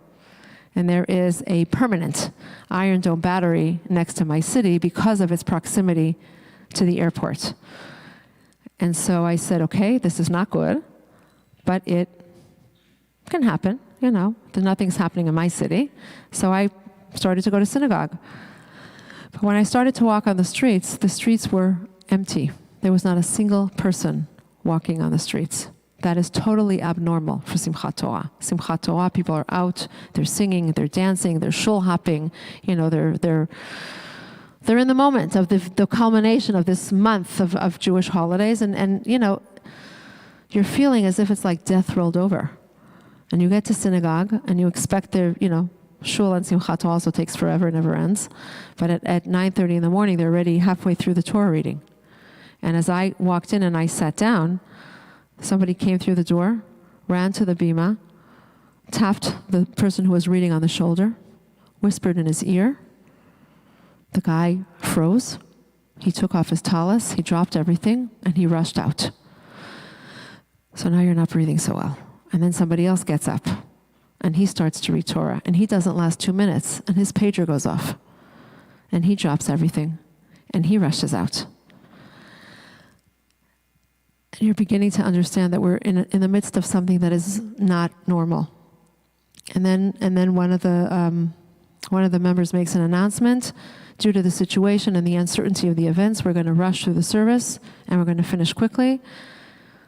And there is a permanent Iron Dome battery next to my city because of its proximity to the airport. And so I said, okay, this is not good, but it can happen, nothing's happening in my city. So I started to go to synagogue. But when I started to walk on the streets were empty. There was not a single person walking on the streets. That is totally abnormal for Simchat Torah. Simchat Torah, people are out, they're singing, they're dancing, they're shul hopping, they're in the moment of the culmination of this month of Jewish holidays, and you're feeling as if it's like death rolled over. And you get to synagogue, and you expect shul and Simchat Torah also takes forever, never ends. But at 9:30 in the morning, they're already halfway through the Torah reading. And as I walked in and I sat down, somebody came through the door, ran to the bima, tapped the person who was reading on the shoulder, whispered in his ear. The guy froze. He took off his tallis, he dropped everything, and he rushed out. So now you're not breathing so well. And then somebody else gets up, and he starts to read Torah, and he doesn't last 2 minutes, and his pager goes off. And he drops everything, and he rushes out. And you're beginning to understand that we're in the midst of something that is not normal. And then one of the members makes an announcement. Due to the situation and the uncertainty of the events, we're going to rush through the service, and we're going to finish quickly.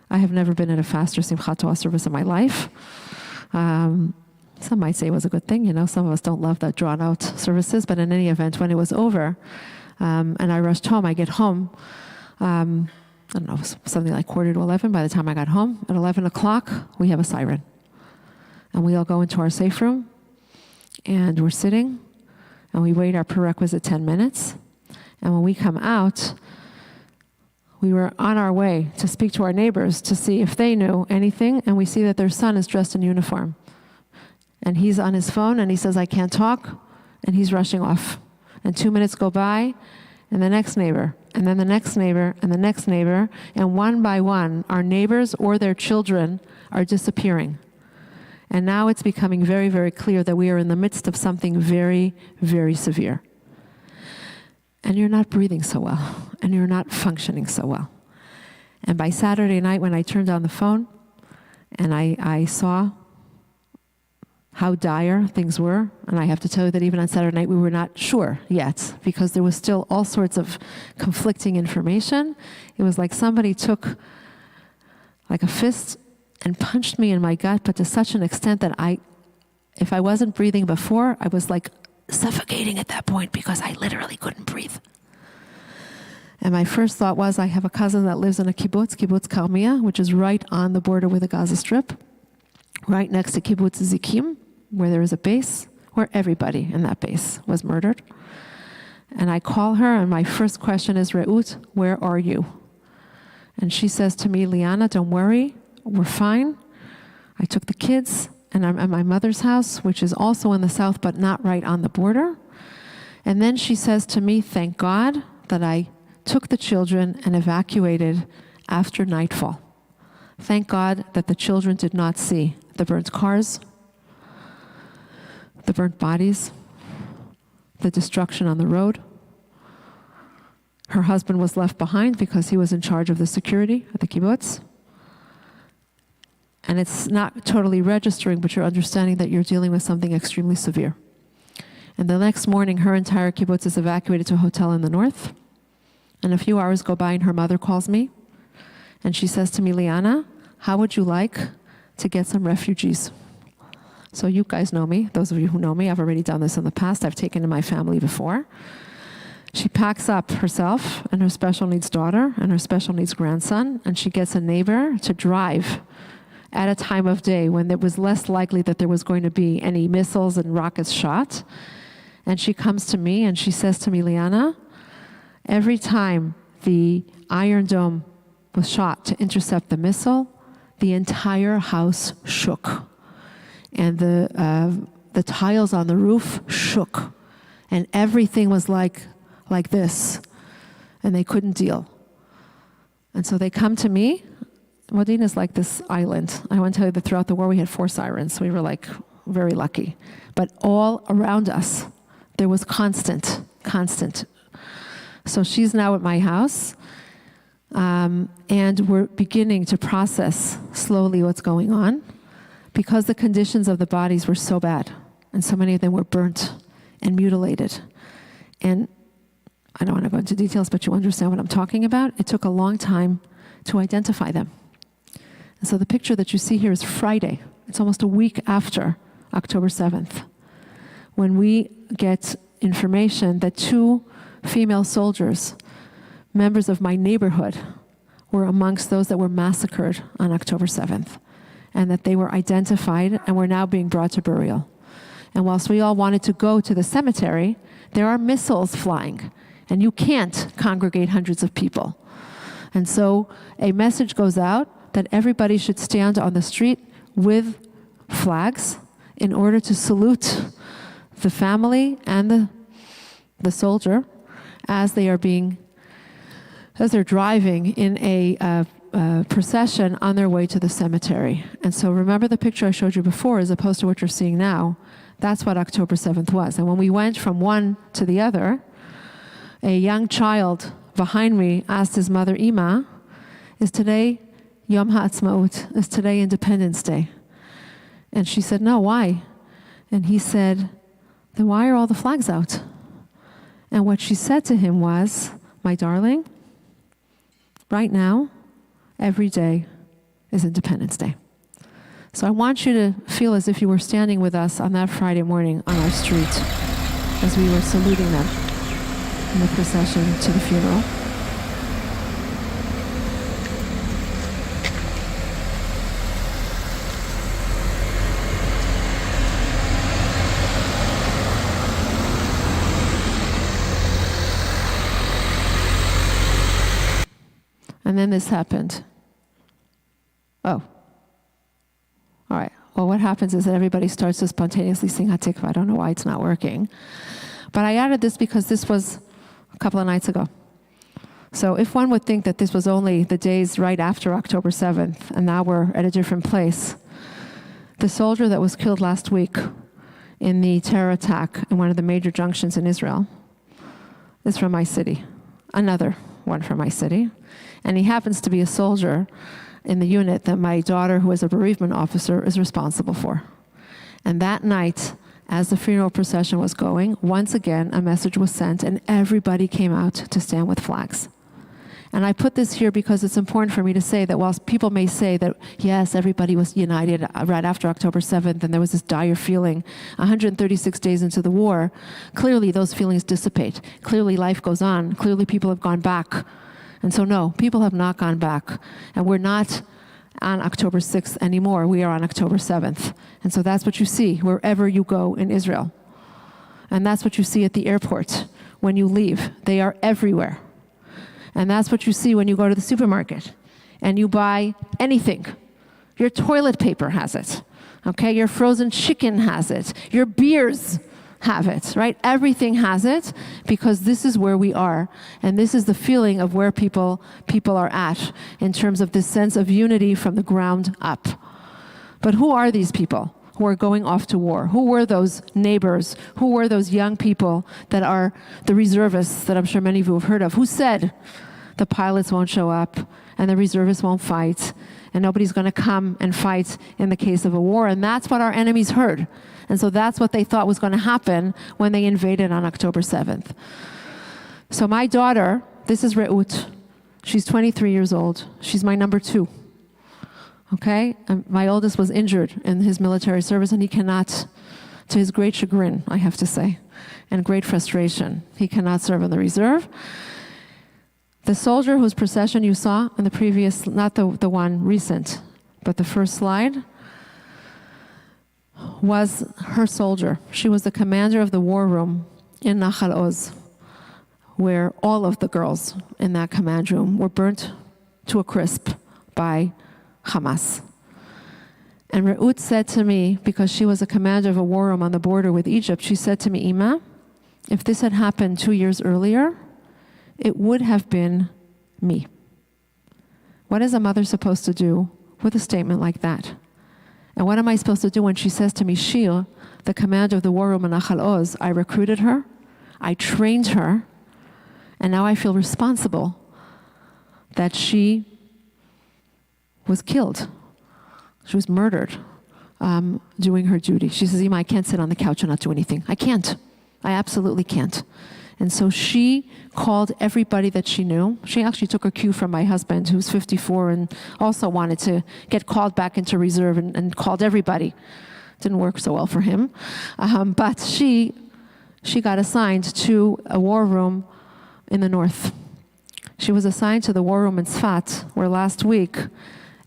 I have never been at a faster Simchat Torah service in my life. Some might say it was a good thing, some of us don't love the drawn out services, but in any event, when it was over, and I rushed home, I get home, I don't know, something like 10:45 by the time I got home. At 11 o'clock, we have a siren. And we all go into our safe room, and we're sitting, and we wait our prerequisite 10 minutes. And when we come out, we were on our way to speak to our neighbors to see if they knew anything, and we see that their son is dressed in uniform. And he's on his phone, and he says, I can't talk, and he's rushing off. And 2 minutes go by, and the next neighbor, and then the next neighbor, and the next neighbor, and one by one, our neighbors or their children are disappearing. And now it's becoming very, very clear that we are in the midst of something very, very severe. And you're not breathing so well, and you're not functioning so well. And by Saturday night, when I turned on the phone, and I saw how dire things were, and I have to tell you that even on Saturday night, we were not sure yet, because there was still all sorts of conflicting information. It was like somebody took like a fist and punched me in my gut, but to such an extent that if I wasn't breathing before, I was like suffocating at that point because I literally couldn't breathe. And my first thought was, I have a cousin that lives in a kibbutz, Kibbutz Karmia, which is right on the border with the Gaza Strip, right next to Kibbutz Zikim, where there is a base, where everybody in that base was murdered. And I call her, and my first question is, Reut, where are you? And she says to me, Lyana, don't worry, we're fine. I took the kids, and I'm at my mother's house, which is also in the south, but not right on the border. And then she says to me, thank God that I took the children and evacuated after nightfall. Thank God that the children did not see the burnt cars, the burnt bodies, the destruction on the road. Her husband was left behind because he was in charge of the security at the kibbutz. And it's not totally registering, but you're understanding that you're dealing with something extremely severe. And the next morning, her entire kibbutz is evacuated to a hotel in the north. And a few hours go by, and her mother calls me. And she says to me, Lyana, how would you like to get some refugees? So you guys know me. Those of you who know me, I've already done this in the past. I've taken in my family before. She packs up herself and her special needs daughter and her special needs grandson, and she gets a neighbor to drive at a time of day when it was less likely that there was going to be any missiles and rockets shot. And she comes to me and she says to me, Lyana, every time the Iron Dome was shot to intercept the missile, the entire house shook. And the tiles on the roof shook. And everything was like this. And they couldn't deal. And so they come to me. Modin is like this island. I want to tell you that throughout the war we had 4 sirens. We were like very lucky. But all around us, there was constant. So she's now at my house, and we're beginning to process slowly what's going on because the conditions of the bodies were so bad, and so many of them were burnt and mutilated. And I don't want to go into details, but you understand what I'm talking about. It took a long time to identify them. And so the picture that you see here is Friday. It's almost a week after October 7th, when we get information that 2 female soldiers, members of my neighborhood, were amongst those that were massacred on October 7th, and that they were identified and were now being brought to burial. And whilst we all wanted to go to the cemetery, there are missiles flying, and you can't congregate hundreds of people. And so a message goes out that everybody should stand on the street with flags in order to salute the family and the soldier as they're driving in a procession on their way to the cemetery. And so remember the picture I showed you before as opposed to what you're seeing now. That's what October 7th was. And when we went from one to the other, a young child behind me asked his mother, Ima, is today Yom HaAtzmaut? Is today Independence Day? And she said, no, why? And he said, then why are all the flags out? And what she said to him was, my darling, right now, every day is Independence Day. So I want you to feel as if you were standing with us on that Friday morning on our street as we were saluting them in the procession to the funeral. And then this happened. Oh. All right. Well, what happens is that everybody starts to spontaneously sing Hatikva. I don't know why it's not working. But I added this because this was a couple of nights ago. So if one would think that this was only the days right after October 7th, and now we're at a different place, the soldier that was killed last week in the terror attack in one of the major junctions in Israel is from my city, another one from my city. And he happens to be a soldier in the unit that my daughter, who is a bereavement officer, is responsible for. And that night, as the funeral procession was going, once again, a message was sent, and everybody came out to stand with flags. And I put this here because it's important for me to say that whilst people may say that, yes, everybody was united right after October 7th, and there was this dire feeling 136 days into the war, clearly those feelings dissipate. Clearly life goes on. Clearly people have gone back. And so no, people have not gone back. And we're not on October 6th anymore. We are on October 7th. And so that's what you see wherever you go in Israel. And that's what you see at the airport when you leave. They are everywhere. And that's what you see when you go to the supermarket and you buy anything. Your toilet paper has it, okay? Your frozen chicken has it. Your beers have it, right? Everything has it because this is where we are. And this is the feeling of where people are at in terms of this sense of unity from the ground up. But who are these people who are going off to war? Who were those neighbors? Who were those young people that are the reservists that I'm sure many of you have heard of? Who said the pilots won't show up and the reservists won't fight and nobody's going to come and fight in the case of a war? And that's what our enemies heard. And so that's what they thought was going to happen when they invaded on October 7th. So my daughter, this is Re'ut. She's 23 years old. She's my number 2. Okay? And my oldest was injured in his military service, and he cannot, to his great chagrin, I have to say, and great frustration, he cannot serve in the reserve. The soldier whose procession you saw in the previous, not the one recent, but the first slide, was her soldier. She was the commander of the war room in Nachal Oz, where all of the girls in that command room were burnt to a crisp by Hamas. And Re'ut said to me, because she was a commander of a war room on the border with Egypt, she said to me, Ima, if this had happened 2 years earlier, it would have been me. What is a mother supposed to do with a statement like that? And what am I supposed to do when she says to me, Shir, the commander of the war room in Nachal Oz, I recruited her, I trained her, and now I feel responsible that she was killed. She was murdered doing her duty. She says, Ima, I can't sit on the couch and not do anything. I can't. I absolutely can't. And so she called everybody that she knew. She actually took her cue from my husband, who's 54 and also wanted to get called back into reserve, and called everybody. Didn't work so well for him. But she got assigned to a war room in the north. She was assigned to the war room in Tzfat, where last week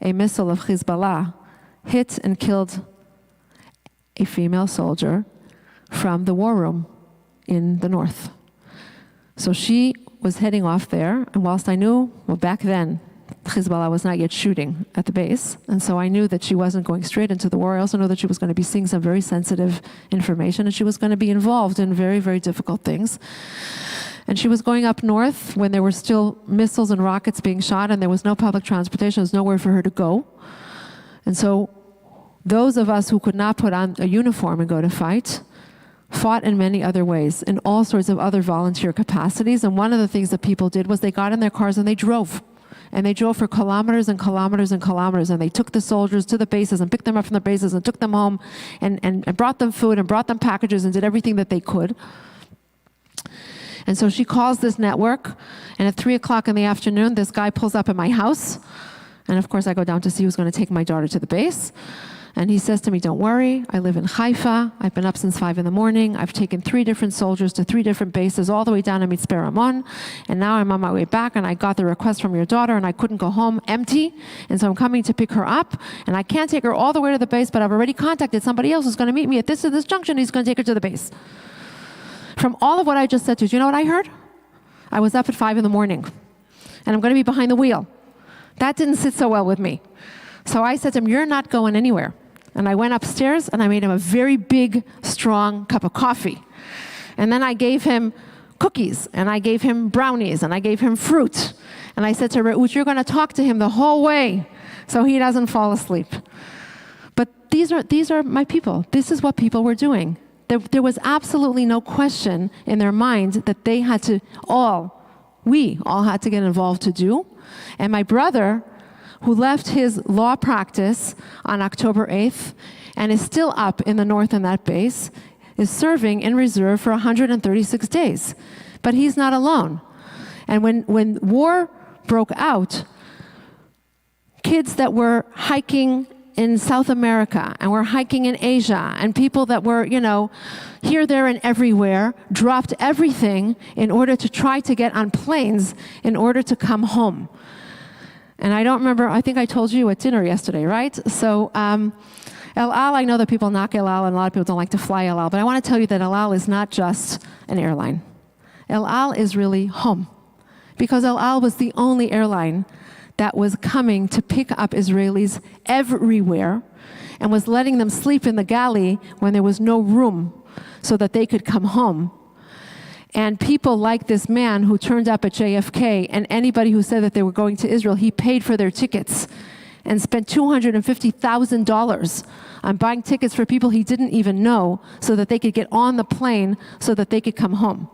a missile of Hezbollah hit and killed a female soldier from the war room in the north. So she was heading off there, and whilst I knew, well, back then, Hezbollah was not yet shooting at the base, and so I knew that she wasn't going straight into the war. I also knew that she was going to be seeing some very sensitive information, and she was going to be involved in very, very difficult things. And she was going up north when there were still missiles and rockets being shot, and there was no public transportation. There was nowhere for her to go. And so those of us who could not put on a uniform and go to fight fought in many other ways, in all sorts of other volunteer capacities. And one of the things that people did was they got in their cars and they drove. And they drove for kilometers and kilometers and kilometers, and they took the soldiers to the bases and picked them up from the bases and took them home and brought them food and brought them packages and did everything that they could. And so she calls this network, and at 3 o'clock in the afternoon, this guy pulls up at my house. And of course, I go down to see who's going to take my daughter to the base. And he says to me, don't worry, I live in Haifa. I've been up since 5 in the morning. I've taken 3 different soldiers to 3 different bases, all the way down to Mitzpe Ramon. And now I'm on my way back, and I got the request from your daughter, and I couldn't go home empty. And so I'm coming to pick her up, and I can't take her all the way to the base, but I've already contacted somebody else who's going to meet me at this junction. He's going to take her to the base. From all of what I just said to you, do you know what I heard? I was up at 5 in the morning, and I'm going to be behind the wheel. That didn't sit so well with me. So I said to him, you're not going anywhere. And I went upstairs, and I made him a very big, strong cup of coffee. And then I gave him cookies, and I gave him brownies, and I gave him fruit. And I said to Reut, you're going to talk to him the whole way so he doesn't fall asleep. But these are my people. This is what people were doing. There was absolutely no question in their mind that they had to we all had to get involved to do. And my brother, who left his law practice on October 8th and is still up in the north in that base, is serving in reserve for 136 days. But he's not alone. And when war broke out, kids that were hiking in South America and were hiking in Asia, and people that were, here, there, and everywhere, dropped everything in order to try to get on planes in order to come home. And I don't remember, I think I told you at dinner yesterday, right? So El Al, I know that people knock El Al, and a lot of people don't like to fly El Al, but I want to tell you that El Al is not just an airline. El Al is really home, because El Al was the only airline that was coming to pick up Israelis everywhere and was letting them sleep in the galley when there was no room so that they could come home. And people like this man who turned up at JFK, and anybody who said that they were going to Israel, he paid for their tickets and spent $250,000 on buying tickets for people he didn't even know so that they could get on the plane so that they could come home.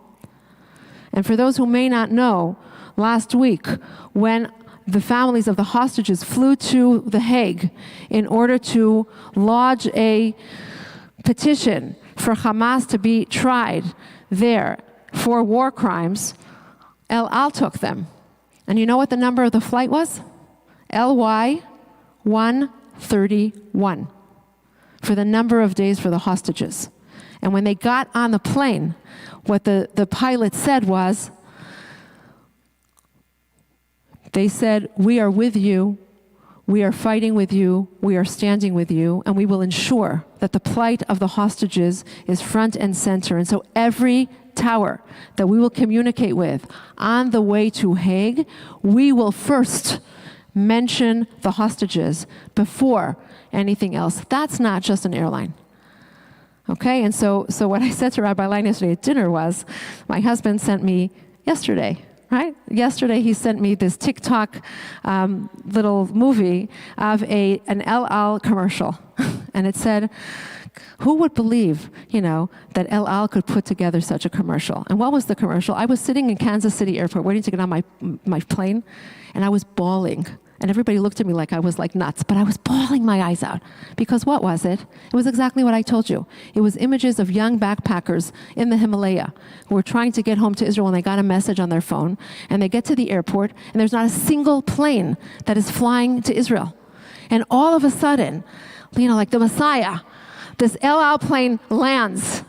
And for those who may not know, last week, when the families of the hostages flew to The Hague in order to lodge a petition for Hamas to be tried there for war crimes, El Al took them. And you know what the number of the flight was? LY 131 for the number of days for the hostages. And when they got on the plane, what the pilot said was, they said, we are with you, we are fighting with you, we are standing with you, and we will ensure that the plight of the hostages is front and center. And so every tower that we will communicate with on the way to Hague, we will first mention the hostages before anything else. That's not just an airline. Okay, and so what I said to Rabbi Lyana yesterday at dinner was, my husband sent me yesterday, right? Yesterday he sent me this TikTok little movie of an El Al commercial. And it said, who would believe, that El Al could put together such a commercial? And what was the commercial? I was sitting in Kansas City Airport waiting to get on my plane, and I was bawling. And everybody looked at me like I was like nuts, but I was bawling my eyes out. Because what was it? It was exactly what I told you. It was images of young backpackers in the Himalaya who were trying to get home to Israel, and they got a message on their phone, and they get to the airport, and there's not a single plane that is flying to Israel. And all of a sudden, like the Messiah, this El Al plane lands.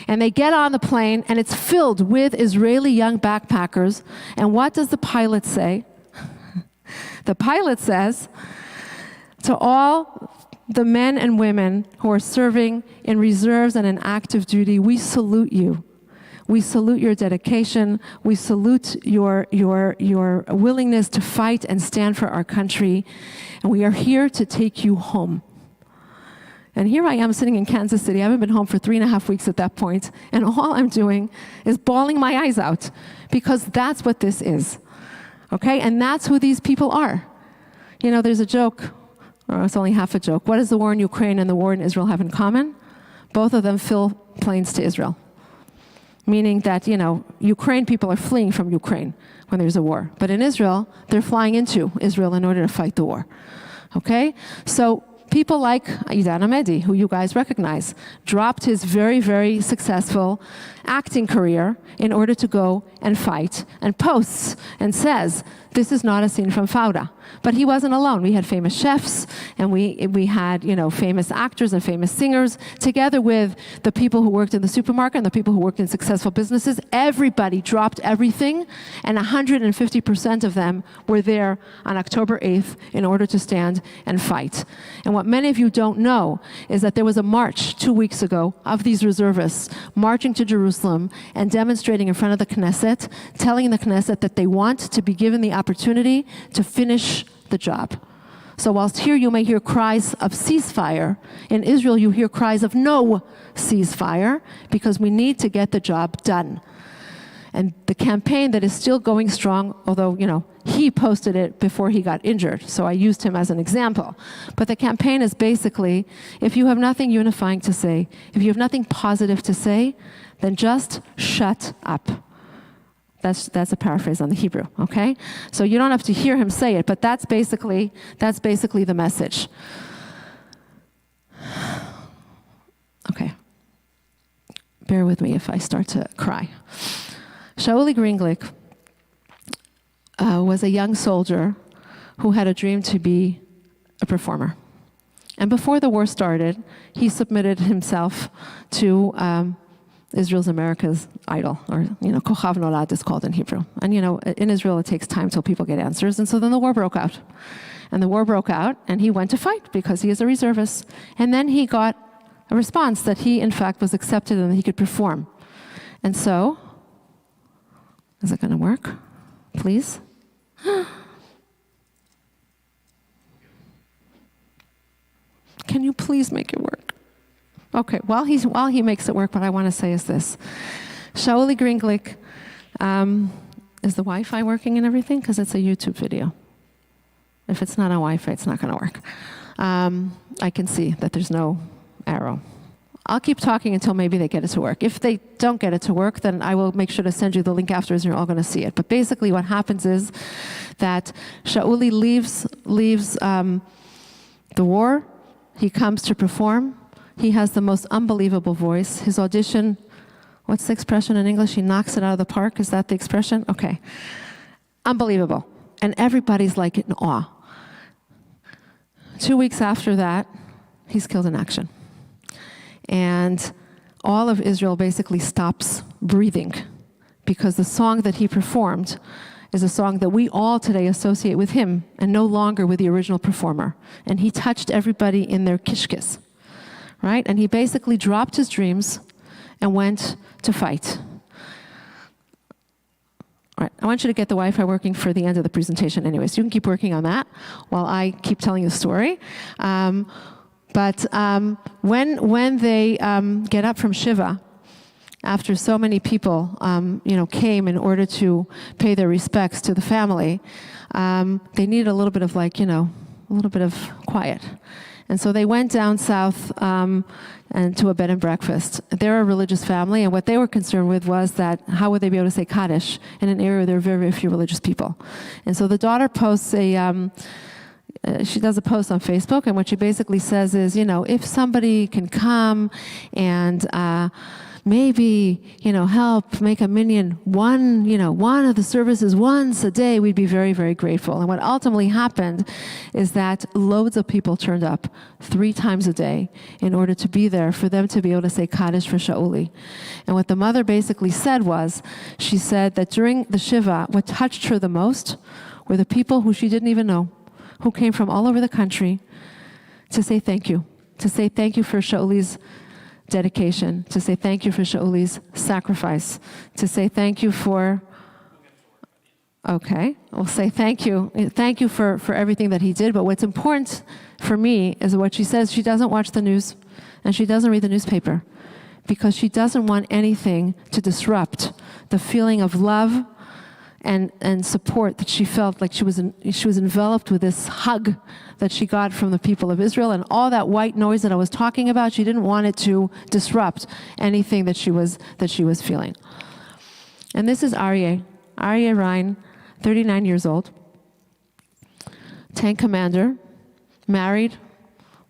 And they get on the plane, and it's filled with Israeli young backpackers. And what does the pilot say? The pilot says, to all the men and women who are serving in reserves and in active duty, we salute you. We salute your dedication. We salute your willingness to fight and stand for our country. And we are here to take you home. And here I am sitting in Kansas City. I haven't been home for 3.5 weeks at that point. And all I'm doing is bawling my eyes out, because that's what this is. Okay, and that's who these people are. There's a joke, or it's only half a joke. What does the war in Ukraine and the war in Israel have in common? Both of them fill planes to Israel. Meaning that, Ukraine people are fleeing from Ukraine when there's a war. But in Israel, they're flying into Israel in order to fight the war. Okay? So people like Idan Amedi, who you guys recognize, dropped his very, very successful acting career in order to go and fight, and posts and says, this is not a scene from Fauda. But he wasn't alone. We had famous chefs, and we had, famous actors and famous singers, together with the people who worked in the supermarket and the people who worked in successful businesses. Everybody dropped everything, and 150% of them were there on October 8th in order to stand and fight. And what many of you don't know is that there was a march 2 weeks ago of these reservists marching to Jerusalem and demonstrating in front of the Knesset, telling the Knesset that they want to be given the opportunity to finish the job. So whilst here you may hear cries of ceasefire, in Israel you hear cries of no ceasefire, because we need to get the job done. And the campaign that is still going strong, although, he posted it before he got injured, so I used him as an example. But the campaign is basically, if you have nothing unifying to say, if you have nothing positive to say, then just shut up. That's a paraphrase on the Hebrew, okay? So you don't have to hear him say it, but that's basically the message. Okay. Bear with me if I start to cry. Shauli Greenglick was a young soldier who had a dream to be a performer. And before the war started, he submitted himself to Israel's America's Idol, or, Kochav Nolad is called in Hebrew. And, in Israel, it takes time till people get answers. And so then the war broke out. And the war broke out, and he went to fight because he is a reservist. And then he got a response that he, in fact, was accepted and that he could perform. And so, is it going to work? Please? Can you please make it work? Okay, while he makes it work, what I want to say is this. Shauli Greenglick, is the Wi-Fi working and everything? Because it's a YouTube video. If it's not on Wi-Fi, it's not going to work. I can see that there's no arrow. I'll keep talking until maybe they get it to work. If they don't get it to work, then I will make sure to send you the link afterwards and you're all going to see it. But basically what happens is that Shauli leaves the war. He comes to perform. He has the most unbelievable voice. His audition, what's the expression in English? He knocks it out of the park. Is that the expression? Okay. Unbelievable. And everybody's like in awe. 2 weeks after that, he's killed in action. And all of Israel basically stops breathing because the song that he performed is a song that we all today associate with him and no longer with the original performer. And he touched everybody in their kishkis, right? And he basically dropped his dreams and went to fight. All right, I want you to get the Wi-Fi working for the end of the presentation anyway, so you can keep working on that while I keep telling you the story. But when they get up from Shiva, after so many people, came in order to pay their respects to the family, they needed a little bit of a little bit of quiet. And so they went down south and to a bed and breakfast. They're a religious family, and what they were concerned with was that how would they be able to say Kaddish in an area where there are very, very few religious people. And so the daughter posts she does a post on Facebook, and what she basically says is, if somebody can come and maybe, help make a minyan one of the services once a day, we'd be very, very grateful. And what ultimately happened is that loads of people turned up 3 times a day in order to be there for them to be able to say Kaddish for Shauli. And what the mother basically said was, she said that during the Shiva, what touched her the most were the people who she didn't even know, who came from all over the country to say thank you for Shauli's dedication, to say thank you for Shauli's sacrifice, to say thank you for, okay, we'll say thank you for everything that he did, but what's important for me is what she says. She doesn't watch the news, and she doesn't read the newspaper, because she doesn't want anything to disrupt the feeling of love and support that she felt. Like she was enveloped with this hug that she got from the people of Israel, and all that white noise that I was talking about, she didn't want it to disrupt anything that she was feeling. And this is Aryeh Ryan, 39 years old, tank commander, married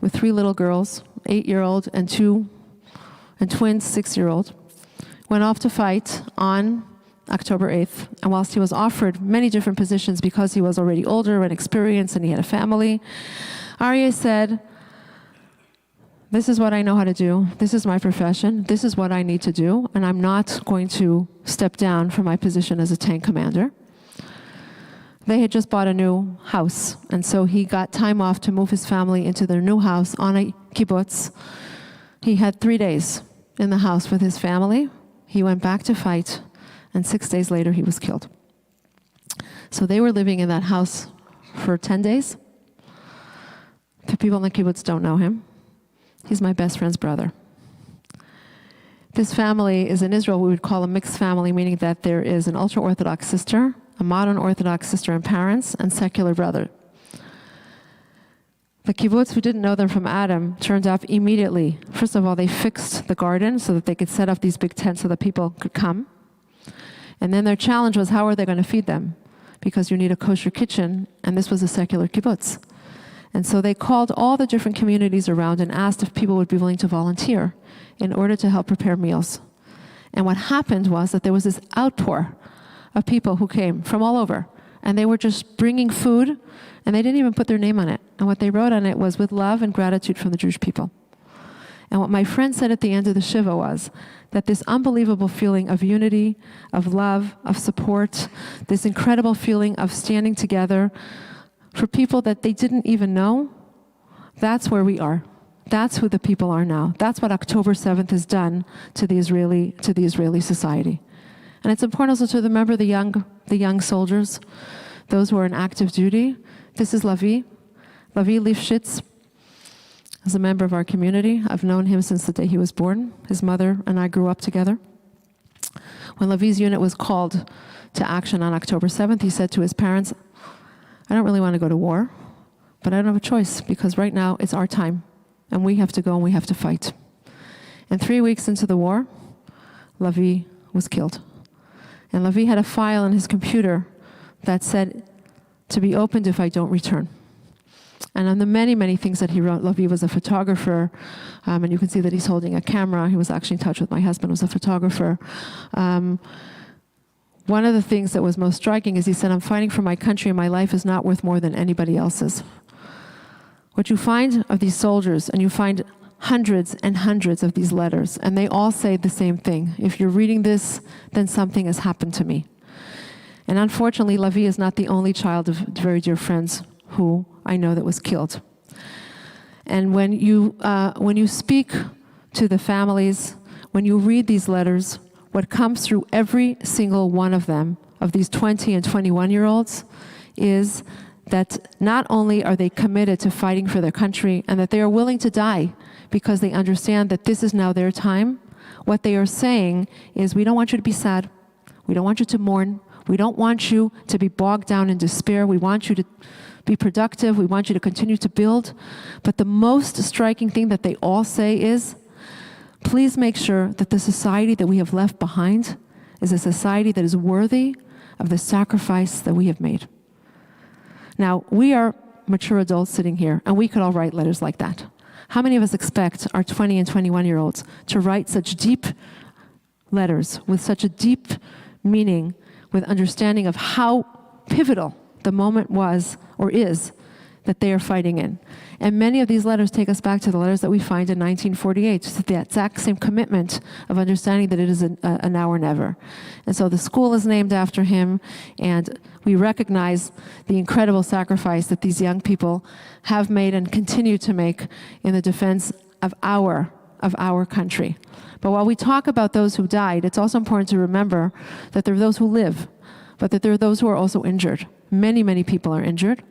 with 3 little girls, 8-year-old and twins, 6-year-old, went off to fight on October 8th, and whilst he was offered many different positions because he was already older and experienced and he had a family, Aryeh said, this is what I know how to do, this is my profession, this is what I need to do, and I'm not going to step down from my position as a tank commander. They had just bought a new house, and so he got time off to move his family into their new house on a kibbutz. He had 3 days in the house with his family. He went back to fight, and 6 days later, he was killed. So they were living in that house for 10 days. The people in the kibbutz don't know him. He's my best friend's brother. This family is in Israel, we would call a mixed family, meaning that there is an ultra-Orthodox sister, a modern Orthodox sister and parents, and secular brother. The kibbutz, who didn't know them from Adam, turned up immediately. First of all, they fixed the garden so that they could set up these big tents so that people could come. And then their challenge was, how are they going to feed them? Because you need a kosher kitchen, and this was a secular kibbutz. And so they called all the different communities around and asked if people would be willing to volunteer in order to help prepare meals. And what happened was that there was this outpour of people who came from all over. And they were just bringing food, and they didn't even put their name on it. And what they wrote on it was, with love and gratitude from the Jewish people. And what my friend said at the end of the Shiva was that this unbelievable feeling of unity, of love, of support, this incredible feeling of standing together for people that they didn't even know, that's where we are. That's who the people are now. That's what October 7th has done to the Israeli society. And it's important also to remember the young soldiers, those who are in active duty. This is Lavi. Lavi Lifshitz is a member of our community. I've known him since the day he was born. His mother and I grew up together. When Lavi's unit was called to action on October 7th, he said to his parents, I don't really want to go to war, but I don't have a choice because right now it's our time. And we have to go and we have to fight. And 3 weeks into the war, Lavi was killed. And Lavi had a file on his computer that said to be opened if I don't return. And on the many, many things that he wrote, Lavi was a photographer, and you can see that he's holding a camera. He was actually in touch with my husband, was a photographer. One of the things that was most striking is he said, I'm fighting for my country and my life is not worth more than anybody else's. What you find of these soldiers, and you find hundreds and hundreds of these letters, and they all say the same thing. If you're reading this, then something has happened to me. And unfortunately, Lavi is not the only child of very dear friends who I know that was killed. And when you speak to the families, when you read these letters, what comes through every single one of them, of these 20 and 21-year-olds, is that not only are they committed to fighting for their country and that they are willing to die because they understand that this is now their time, what they are saying is, we don't want you to be sad. We don't want you to mourn. We don't want you to be bogged down in despair. We want you to be productive. We want you to continue to build. But the most striking thing that they all say is, please make sure that the society that we have left behind is a society that is worthy of the sacrifice that we have made. Now, we are mature adults sitting here, and we could all write letters like that. How many of us expect our 20 and 21-year-olds to write such deep letters with such a deep meaning, with understanding of how pivotal the moment was or is that they are fighting in? And many of these letters take us back to the letters that we find in 1948, to the exact same commitment of understanding that it is a now or never. And so the school is named after him, and we recognize the incredible sacrifice that these young people have made and continue to make in the defense of our country. But while we talk about those who died, it's also important to remember that there are those who live, but that there are those who are also injured. Many, many people are injured.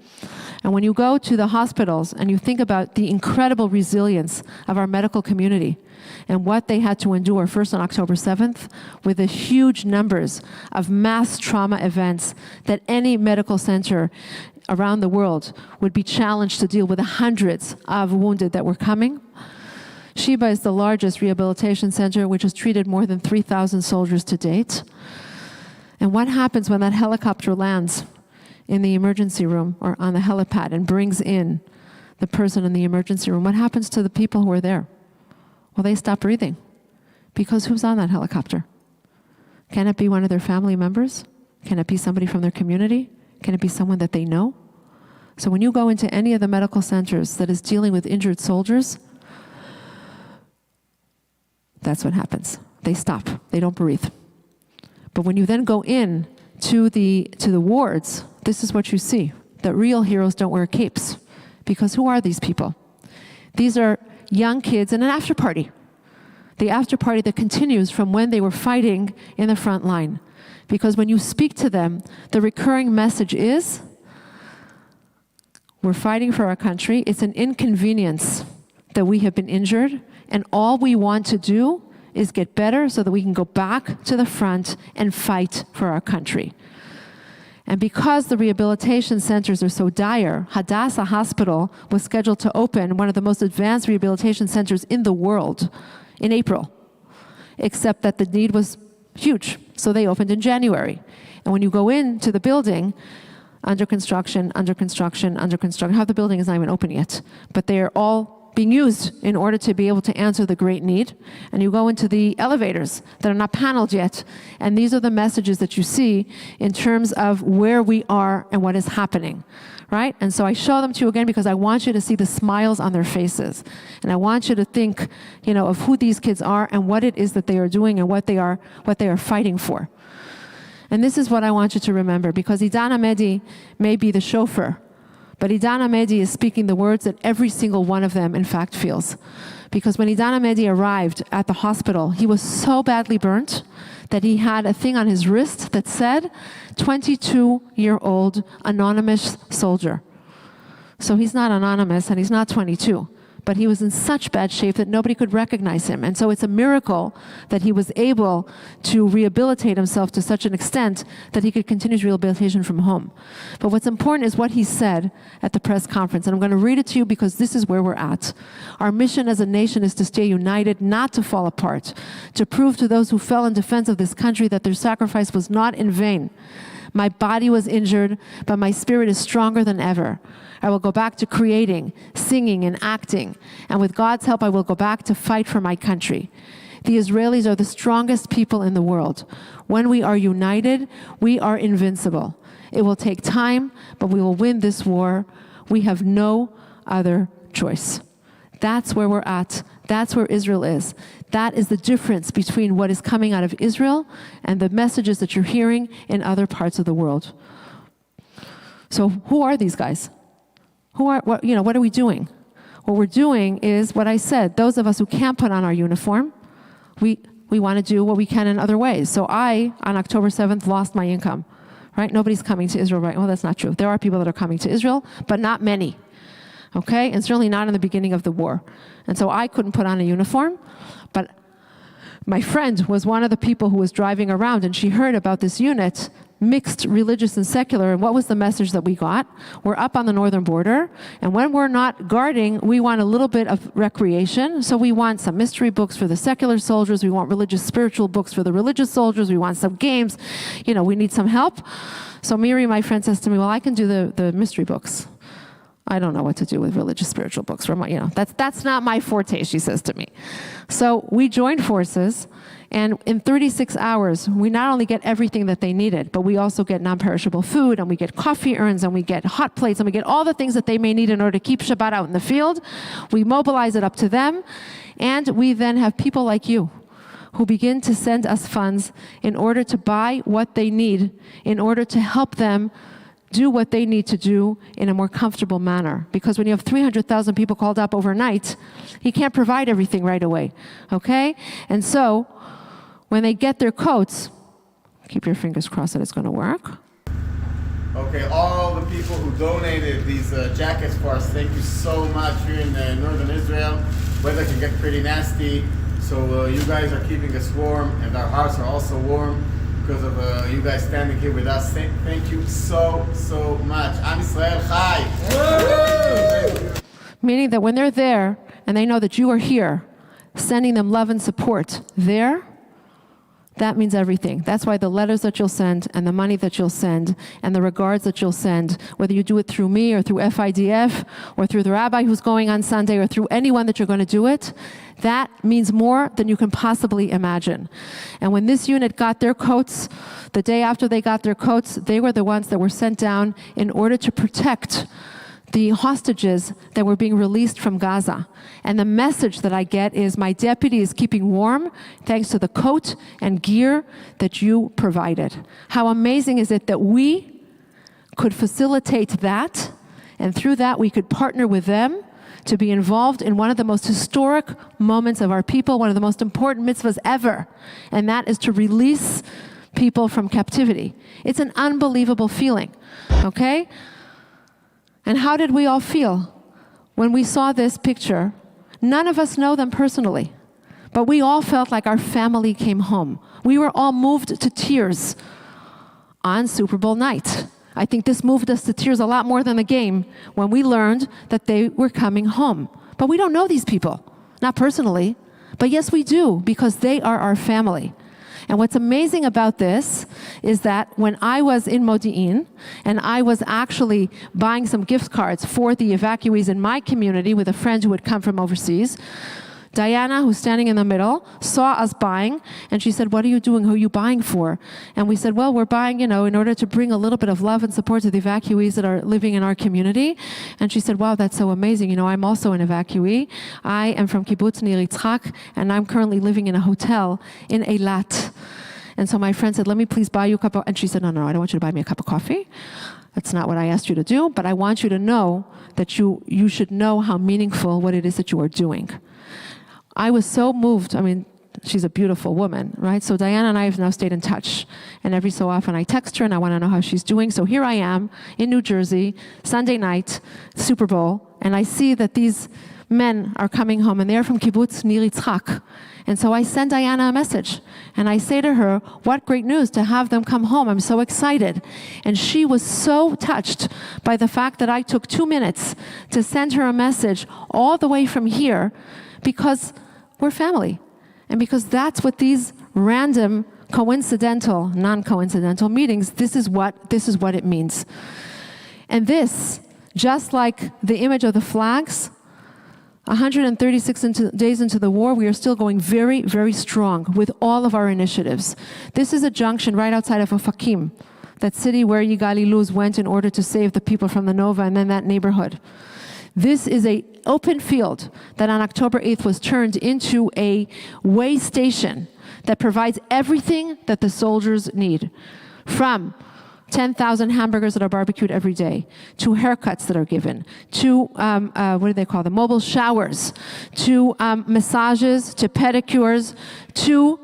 And when you go to the hospitals and you think about the incredible resilience of our medical community and what they had to endure first on October 7th with the huge numbers of mass trauma events that any medical center around the world would be challenged to deal with, the hundreds of wounded that were coming. Sheba is the largest rehabilitation center, which has treated more than 3,000 soldiers to date. And what happens when that helicopter lands in the emergency room or on the helipad and brings in the person in the emergency room? What happens to the people who are there? Well, they stop breathing. Because who's on that helicopter? Can it be one of their family members? Can it be somebody from their community? Can it be someone that they know? So when you go into any of the medical centers that is dealing with injured soldiers, that's what happens. They stop. They don't breathe. But when you then go in to the wards, this is what you see, that real heroes don't wear capes. Because who are these people? These are young kids in an after party. The after party that continues from when they were fighting in the front line. Because when you speak to them, the recurring message is, we're fighting for our country. It's an inconvenience that we have been injured, and all we want to do is get better so that we can go back to the front and fight for our country. And because the rehabilitation centers are so dire, Hadassah Hospital was scheduled to open, one of the most advanced rehabilitation centers in the world, in April, except that the need was huge. So they opened in January. And when you go into the building, under construction, half the building is not even open yet, but they are all being used in order to be able to answer the great need. And you go into the elevators that are not paneled yet, and these are the messages that you see in terms of where we are and what is happening, right? And so I show them to you again because I want you to see the smiles on their faces. And I want you to think, of who these kids are and what it is that they are doing and what they are fighting for. And this is what I want you to remember, because Idan Amedi may be the chauffeur, but Idan Amedi is speaking the words that every single one of them, in fact, feels. Because when Idan Amedi arrived at the hospital, he was so badly burnt that he had a thing on his wrist that said, 22-year-old anonymous soldier. So he's not anonymous and he's not 22. But he was in such bad shape that nobody could recognize him. And so it's a miracle that he was able to rehabilitate himself to such an extent that he could continue his rehabilitation from home. But what's important is what he said at the press conference. And I'm going to read it to you because this is where we're at. Our mission as a nation is to stay united, not to fall apart, to prove to those who fell in defense of this country that their sacrifice was not in vain. My body was injured, but my spirit is stronger than ever. I will go back to creating, singing, and acting. And with God's help, I will go back to fight for my country. The Israelis are the strongest people in the world. When we are united, we are invincible. It will take time, but we will win this war. We have no other choice. That's where we're at. That's where Israel is. That is the difference between what is coming out of Israel and the messages that you're hearing in other parts of the world. So who are these guys? What are we doing? What we're doing is what I said. Those of us who can't put on our uniform, we want to do what we can in other ways. So I, on October 7th, lost my income, right? Nobody's coming to Israel, right? Well, that's not true. There are people that are coming to Israel, but not many, okay? And certainly not in the beginning of the war. And so I couldn't put on a uniform, but my friend was one of the people who was driving around, and she heard about this unit, mixed religious and secular, and what was the message that we got? We're up on the northern border, and when we're not guarding, we want a little bit of recreation. So we want some mystery books for the secular soldiers, we want religious spiritual books for the religious soldiers, we want some games, we need some help. So Miri, my friend, says to me, well, I can do the mystery books. I don't know what to do with religious spiritual books. That's not my forte, she says to me. So we joined forces, and in 36 hours, we not only get everything that they needed, but we also get non-perishable food, and we get coffee urns, and we get hot plates, and we get all the things that they may need in order to keep Shabbat out in the field. We mobilize it up to them, and we then have people like you who begin to send us funds in order to buy what they need, in order to help them do what they need to do in a more comfortable manner. Because when you have 300,000 people called up overnight, he can't provide everything right away, okay? And so, when they get their coats, keep your fingers crossed that it's going to work. Okay, all the people who donated these jackets for us, thank you so much. Here in northern Israel, weather can get pretty nasty, so you guys are keeping us warm, and our hearts are also warm because of you guys standing here with us. Thank you so much. Am Yisrael Chai! Meaning that when they're there, and they know that you are here, sending them love and support there, that means everything. That's why the letters that you'll send, and the money that you'll send, and the regards that you'll send, whether you do it through me or through FIDF, or through the rabbi who's going on Sunday, or through anyone that you're going to do it, that means more than you can possibly imagine. And when this unit got their coats, the day after they got their coats, they were the ones that were sent down in order to protect the hostages that were being released from Gaza. And the message that I get is my deputy is keeping warm thanks to the coat and gear that you provided. How amazing is it that we could facilitate that, and through that we could partner with them to be involved in one of the most historic moments of our people, one of the most important mitzvahs ever, and that is to release people from captivity. It's an unbelievable feeling, okay? And how did we all feel when we saw this picture? None of us know them personally, but we all felt like our family came home. We were all moved to tears on Super Bowl night. I think this moved us to tears a lot more than the game when we learned that they were coming home. But we don't know these people, not personally, but yes, we do, because they are our family. And what's amazing about this is that when I was in Modi'in, and I was actually buying some gift cards for the evacuees in my community with a friend who had come from overseas, Diana, who's standing in the middle, saw us buying, and she said, "What are you doing? Who are you buying for?" And we said, "Well, we're buying, in order to bring a little bit of love and support to the evacuees that are living in our community." And she said, "Wow, that's so amazing. I'm also an evacuee. I am from Kibbutz Nir Yitzchak, and I'm currently living in a hotel in Eilat." And so my friend said, "Let me please buy you a cup of," and she said, No, I don't want you to buy me a cup of coffee. That's not what I asked you to do, but I want you to know that you should know how meaningful what it is that you are doing. I was so moved. She's a beautiful woman, right? So Diana and I have now stayed in touch. And every so often I text her and I want to know how she's doing. So here I am in New Jersey, Sunday night, Super Bowl, and I see that these men are coming home and they're from Kibbutz Nir Yitzchak. And so I send Diana a message and I say to her, "What great news to have them come home. I'm so excited." And she was so touched by the fact that I took 2 minutes to send her a message all the way from here, because we're family. And because that's what these random, coincidental, non-coincidental meetings, this is what it means. And this, just like the image of the flags, 136 days into the war, we are still going very, very strong with all of our initiatives. This is a junction right outside of Ofakim, that city where Yigali Luz went in order to save the people from the Nova and then that neighborhood. This is an open field that on October 8th was turned into a way station that provides everything that the soldiers need, from 10,000 hamburgers that are barbecued every day, to haircuts that are given, to, what do they call them, mobile showers, to massages, to pedicures, to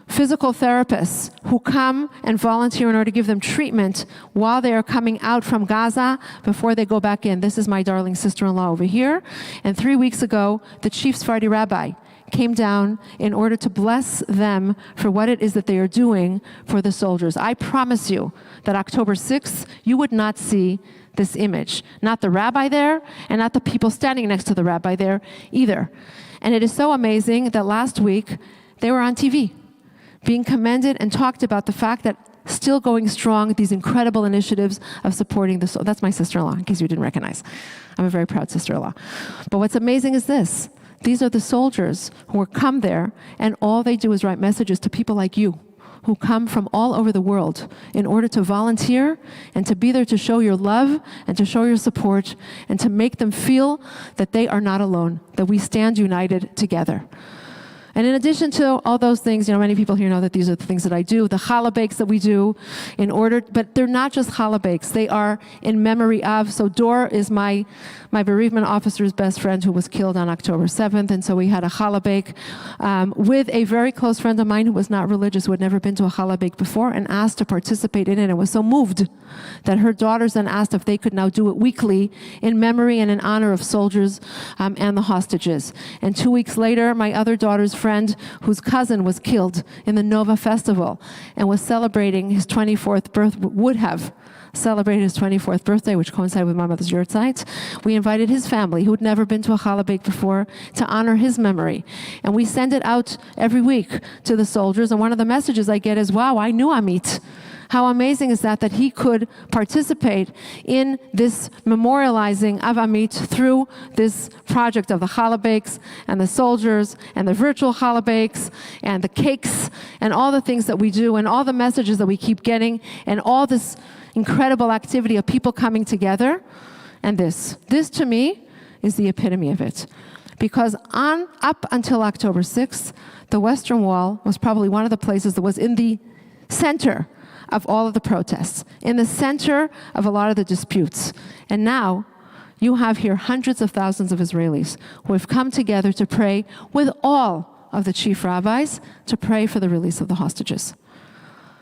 physical therapists who come and volunteer in order to give them treatment while they are coming out from Gaza before they go back in. This is my darling sister-in-law over here. And 3 weeks ago, the chief Sephardi rabbi came down in order to bless them for what it is that they are doing for the soldiers. I promise you that October 6th, you would not see this image. Not the rabbi there, and not the people standing next to the rabbi there either. And it is so amazing that last week, they were on TV, being commended and talked about the fact that still going strong, these incredible initiatives of supporting the soul. That's my sister-in-law, in case you didn't recognize. I'm a very proud sister-in-law. But what's amazing is this. These are the soldiers who come there, and all they do is write messages to people like you, who come from all over the world in order to volunteer and to be there to show your love and to show your support and to make them feel that they are not alone, that we stand united together. And in addition to all those things, many people here know that these are the things that I do, the challah bakes that we do but they're not just challah bakes, they are in memory of. So Dor is my bereavement officer's best friend who was killed on October 7th, and so we had a challah bake with a very close friend of mine who was not religious, who had never been to a challah bake before, and asked to participate in it, and was so moved that her daughters then asked if they could now do it weekly in memory and in honor of soldiers and the hostages. And 2 weeks later, my other daughter's friend, whose cousin was killed in the Nova Festival and was celebrating his 24th would have celebrated his 24th birthday, which coincided with my mother's yahrzeit. We invited his family, who had never been to a challah bake before, to honor his memory. And we send it out every week to the soldiers. And one of the messages I get is, "Wow, I knew Amit. How amazing is that he could participate in this memorializing of Amit through this project of the challah bakes and the soldiers and the virtual challah bakes and the cakes and all the things that we do and all the messages that we keep getting and all this incredible activity of people coming together." And this to me is the epitome of it. Because up until October 6th, the Western Wall was probably one of the places that was in the center of all of the protests, in the center of a lot of the disputes. And now you have here hundreds of thousands of Israelis who have come together to pray with all of the chief rabbis to pray for the release of the hostages.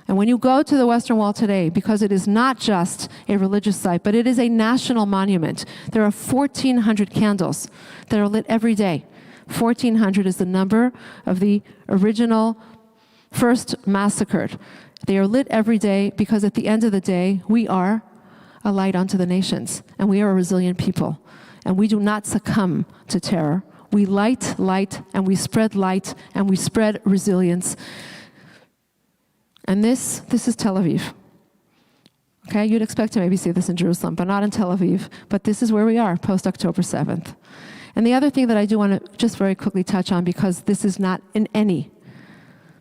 And when you go to the Western Wall today, because it is not just a religious site, but it is a national monument, there are 1,400 candles that are lit every day 1,400 is the number of the original first massacred. They are lit every day because at the end of the day, we are a light unto the nations, and we are a resilient people. And we do not succumb to terror. We light, and we spread light, and we spread resilience. And this is Tel Aviv. Okay, you'd expect to maybe see this in Jerusalem, but not in Tel Aviv. But this is where we are, post-October 7th. And the other thing that I do want to just very quickly touch on, because this is not in any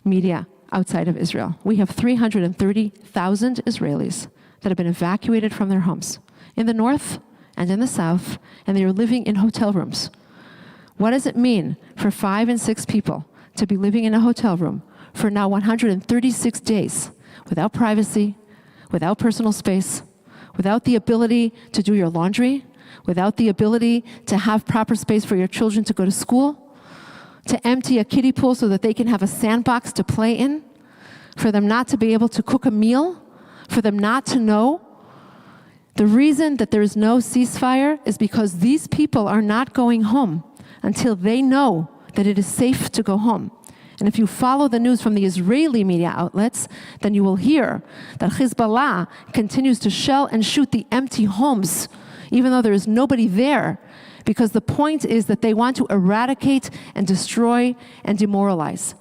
media outside of Israel. We have 330,000 Israelis that have been evacuated from their homes in the north and in the south, and they are living in hotel rooms. What does it mean for 5 and 6 people to be living in a hotel room for now 136 days without privacy, without personal space, without the ability to do your laundry, without the ability to have proper space for your children to go to school, to empty a kiddie pool so that they can have a sandbox to play in, for them not to be able to cook a meal, for them not to know? The reason that there is no ceasefire is because these people are not going home until they know that it is safe to go home. And if you follow the news from the Israeli media outlets, then you will hear that Hezbollah continues to shell and shoot the empty homes, even though there is nobody there, because the point is that they want to eradicate and destroy and demoralize.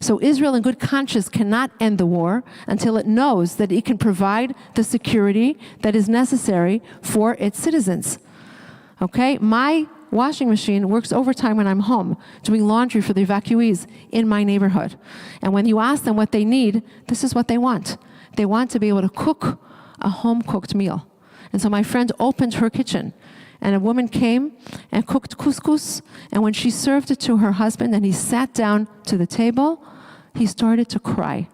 So Israel in good conscience cannot end the war until it knows that it can provide the security that is necessary for its citizens. Okay? My washing machine works overtime when I'm home, doing laundry for the evacuees in my neighborhood. And when you ask them what they need, this is what they want. They want to be able to cook a home-cooked meal. And so my friend opened her kitchen, and a woman came and cooked couscous, and when she served it to her husband and he sat down to the table, he started to cry.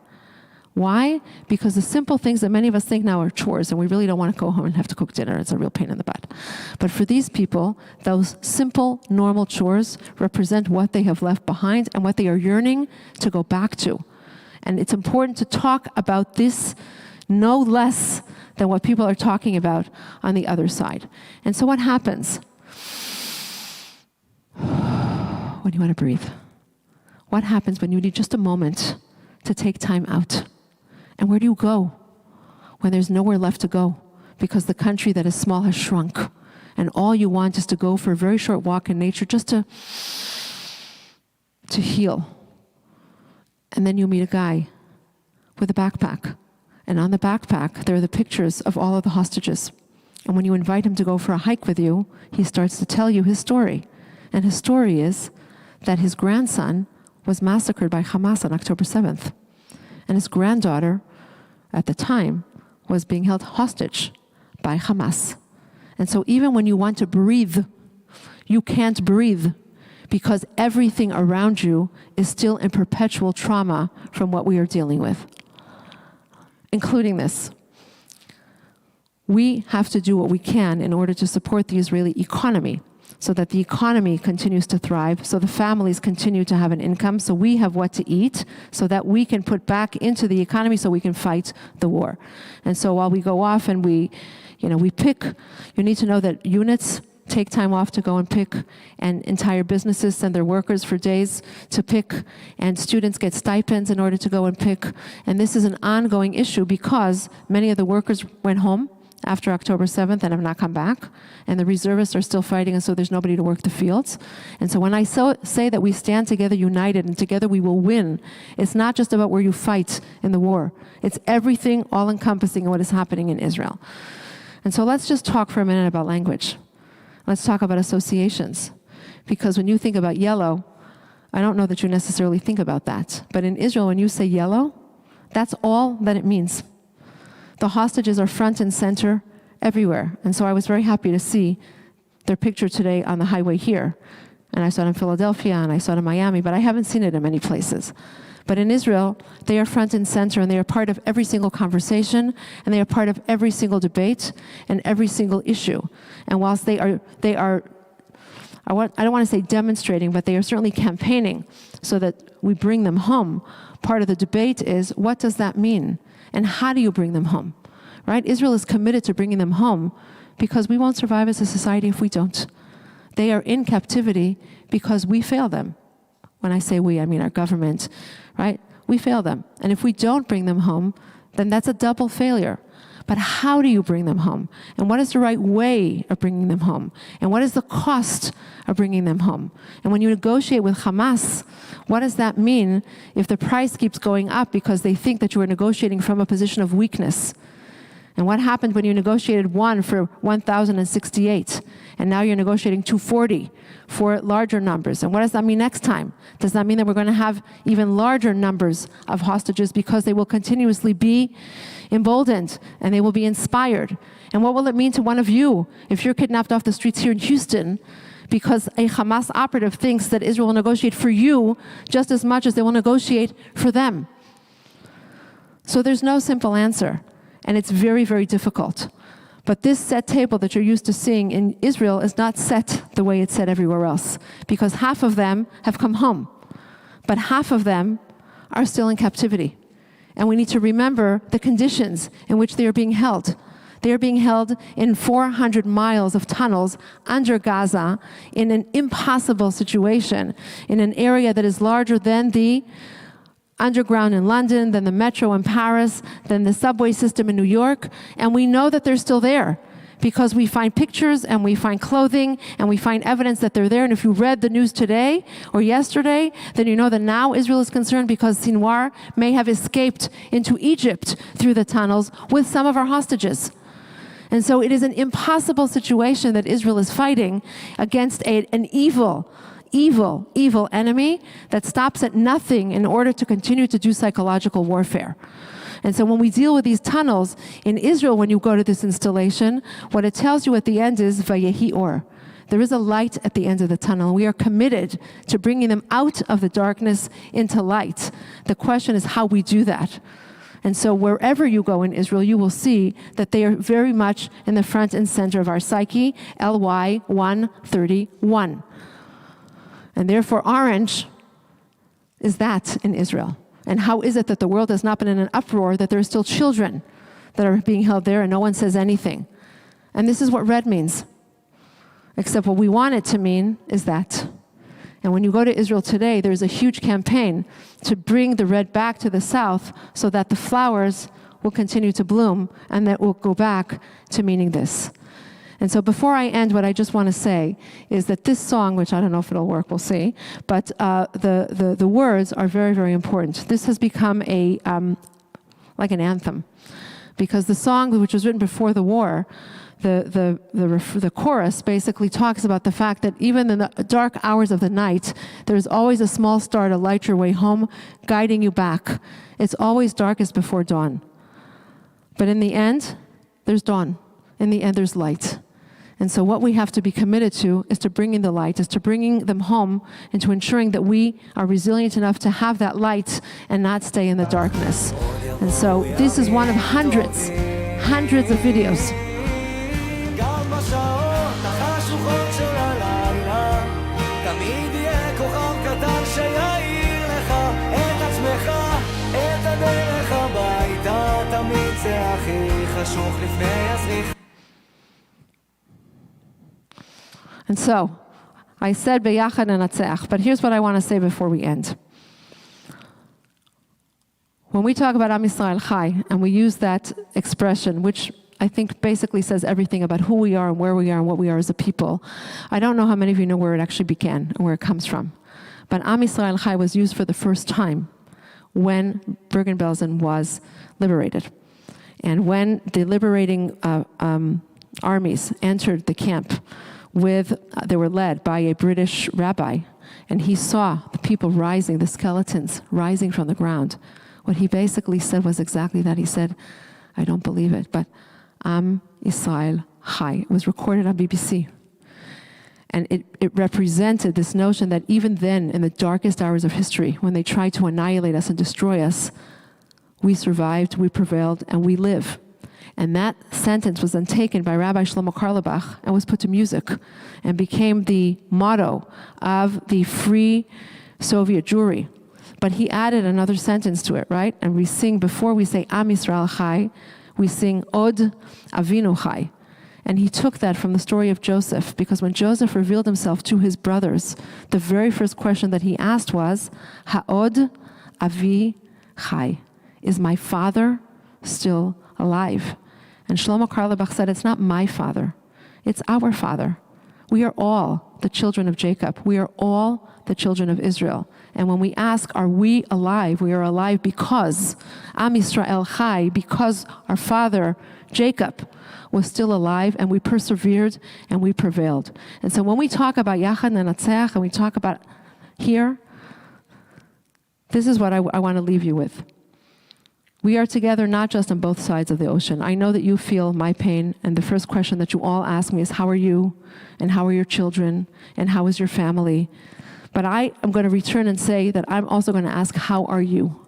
Why? Because the simple things that many of us think now are chores, and we really don't want to go home and have to cook dinner. It's a real pain in the butt. But for these people, those simple, normal chores represent what they have left behind and what they are yearning to go back to. And it's important to talk about this no less than what people are talking about on the other side. And so what happens? When you want to breathe. What happens when you need just a moment to take time out? And where do you go when there's nowhere left to go? Because the country that is small has shrunk. And all you want is to go for a very short walk in nature just to heal. And then you meet a guy with a backpack. And on the backpack, there are the pictures of all of the hostages. And when you invite him to go for a hike with you, he starts to tell you his story. And his story is that his grandson was massacred by Hamas on October 7th. And his granddaughter, at the time, was being held hostage by Hamas. And so even when you want to breathe, you can't breathe because everything around you is still in perpetual trauma from what we are dealing with, including this. We have to do what we can in order to support the Israeli economy so that the economy continues to thrive, so the families continue to have an income, so we have what to eat, so that we can put back into the economy so we can fight the war. And so while we go off and we pick, you need to know that units take time off to go and pick, and entire businesses send their workers for days to pick, and students get stipends in order to go and pick. And this is an ongoing issue because many of the workers went home after October 7th and have not come back, and the reservists are still fighting, and so there's nobody to work the fields. And so when I say that we stand together united and together we will win, it's not just about where you fight in the war. It's everything all-encompassing in what is happening in Israel. And so let's just talk for a minute about language. Let's talk about associations. Because when you think about yellow, I don't know that you necessarily think about that. But in Israel, when you say yellow, that's all that it means. The hostages are front and center everywhere. And so I was very happy to see their picture today on the highway here. And I saw it in Philadelphia, and I saw it in Miami, but I haven't seen it in many places. But in Israel, they are front and center, and they are part of every single conversation, and they are part of every single debate and every single issue. And whilst they are I don't want to say demonstrating, but they are certainly campaigning so that we bring them home. Part of the debate is, what does that mean? And how do you bring them home? Right? Israel is committed to bringing them home because we won't survive as a society if we don't. They are in captivity because we fail them. When I say we, I mean our government, right? We fail them. And if we don't bring them home, then that's a double failure. But how do you bring them home? And what is the right way of bringing them home? And what is the cost of bringing them home? And when you negotiate with Hamas, what does that mean if the price keeps going up because they think that you are negotiating from a position of weakness? And what happened when you negotiated one for 1,068, and now you're negotiating 240 for larger numbers? And what does that mean next time? Does that mean that we're going to have even larger numbers of hostages because they will continuously be emboldened and they will be inspired? And what will it mean to one of you if you're kidnapped off the streets here in Houston because a Hamas operative thinks that Israel will negotiate for you just as much as they will negotiate for them? So there's no simple answer. And it's very, very difficult. But this set table that you're used to seeing in Israel is not set the way it's set everywhere else, because half of them have come home, but half of them are still in captivity. And we need to remember the conditions in which they are being held. They are being held in 400 miles of tunnels under Gaza in an impossible situation, in an area that is larger than the underground in London, than the metro in Paris, than the subway system in New York. And we know that they're still there because we find pictures and we find clothing and we find evidence that they're there. And if you read the news today or yesterday, then you know that now Israel is concerned because Sinwar may have escaped into Egypt through the tunnels with some of our hostages. And so it is an impossible situation that Israel is fighting against an evil enemy that stops at nothing in order to continue to do psychological warfare. And so when we deal with these tunnels in Israel, when you go to this installation, what it tells you at the end is Vayehi Or. There is a light at the end of the tunnel. We are committed to bringing them out of the darkness into light. The question is how we do that. And so wherever you go in Israel, you will see that they are very much in the front and center of our psyche, LY 131. And therefore, orange is that in Israel. And how is it that the world has not been in an uproar, that there are still children that are being held there and no one says anything? And this is what red means. Except what we want it to mean is that. And when you go to Israel today, there's a huge campaign to bring the red back to the south so that the flowers will continue to bloom and that will go back to meaning this. And so before I end, what I just want to say is that this song, which I don't know if it'll work, we'll see, but the words are very, very important. This has become like an anthem, because the song, which was written before the war, the chorus basically talks about the fact that even in the dark hours of the night, there's always a small star to light your way home, guiding you back. It's always darkest before dawn. But in the end, there's dawn. In the end, there's light. And so what we have to be committed to is to bringing the light, is to bringing them home and to ensuring that we are resilient enough to have that light and not stay in the darkness. And so this is one of hundreds of videos. And so, I said Beyachad Nenatzach, but here's what I want to say before we end. When we talk about Am Yisrael Chai, and we use that expression, which I think basically says everything about who we are and where we are and what we are as a people, I don't know how many of you know where it actually began and where it comes from. But Am Yisrael Chai was used for the first time when Bergen-Belsen was liberated. And when the liberating armies entered the camp, they were led by a British rabbi, and he saw the people rising, the skeletons rising from the ground. What he basically said was exactly that. He said, I don't believe it, but Am Yisrael Chai. It was recorded on BBC. And it represented this notion that even then, in the darkest hours of history, when they tried to annihilate us and destroy us, we survived, we prevailed, and we live. And that sentence was then taken by Rabbi Shlomo Carlebach and was put to music and became the motto of the Free Soviet Jewry. But he added another sentence to it, right? And we sing, before we say Am Yisrael Chai, we sing Od Avinu Chai. And he took that from the story of Joseph, because when Joseph revealed himself to his brothers, the very first question that he asked was, Ha'od avi chai? Is my father still alive? And Shlomo Karlebach said, it's not my father, it's our father. We are all the children of Jacob. We are all the children of Israel. And when we ask, are we alive? We are alive because Am Yisrael Chai, because our father, Jacob, was still alive, and we persevered and we prevailed. And so when we talk about Yachad Nenatzeach, and we talk about here, this is what I want to leave you with. We are together not just on both sides of the ocean. I know that you feel my pain, and the first question that you all ask me is, how are you? And how are your children? And how is your family? But I am going to return and say that I'm also going to ask, how are you?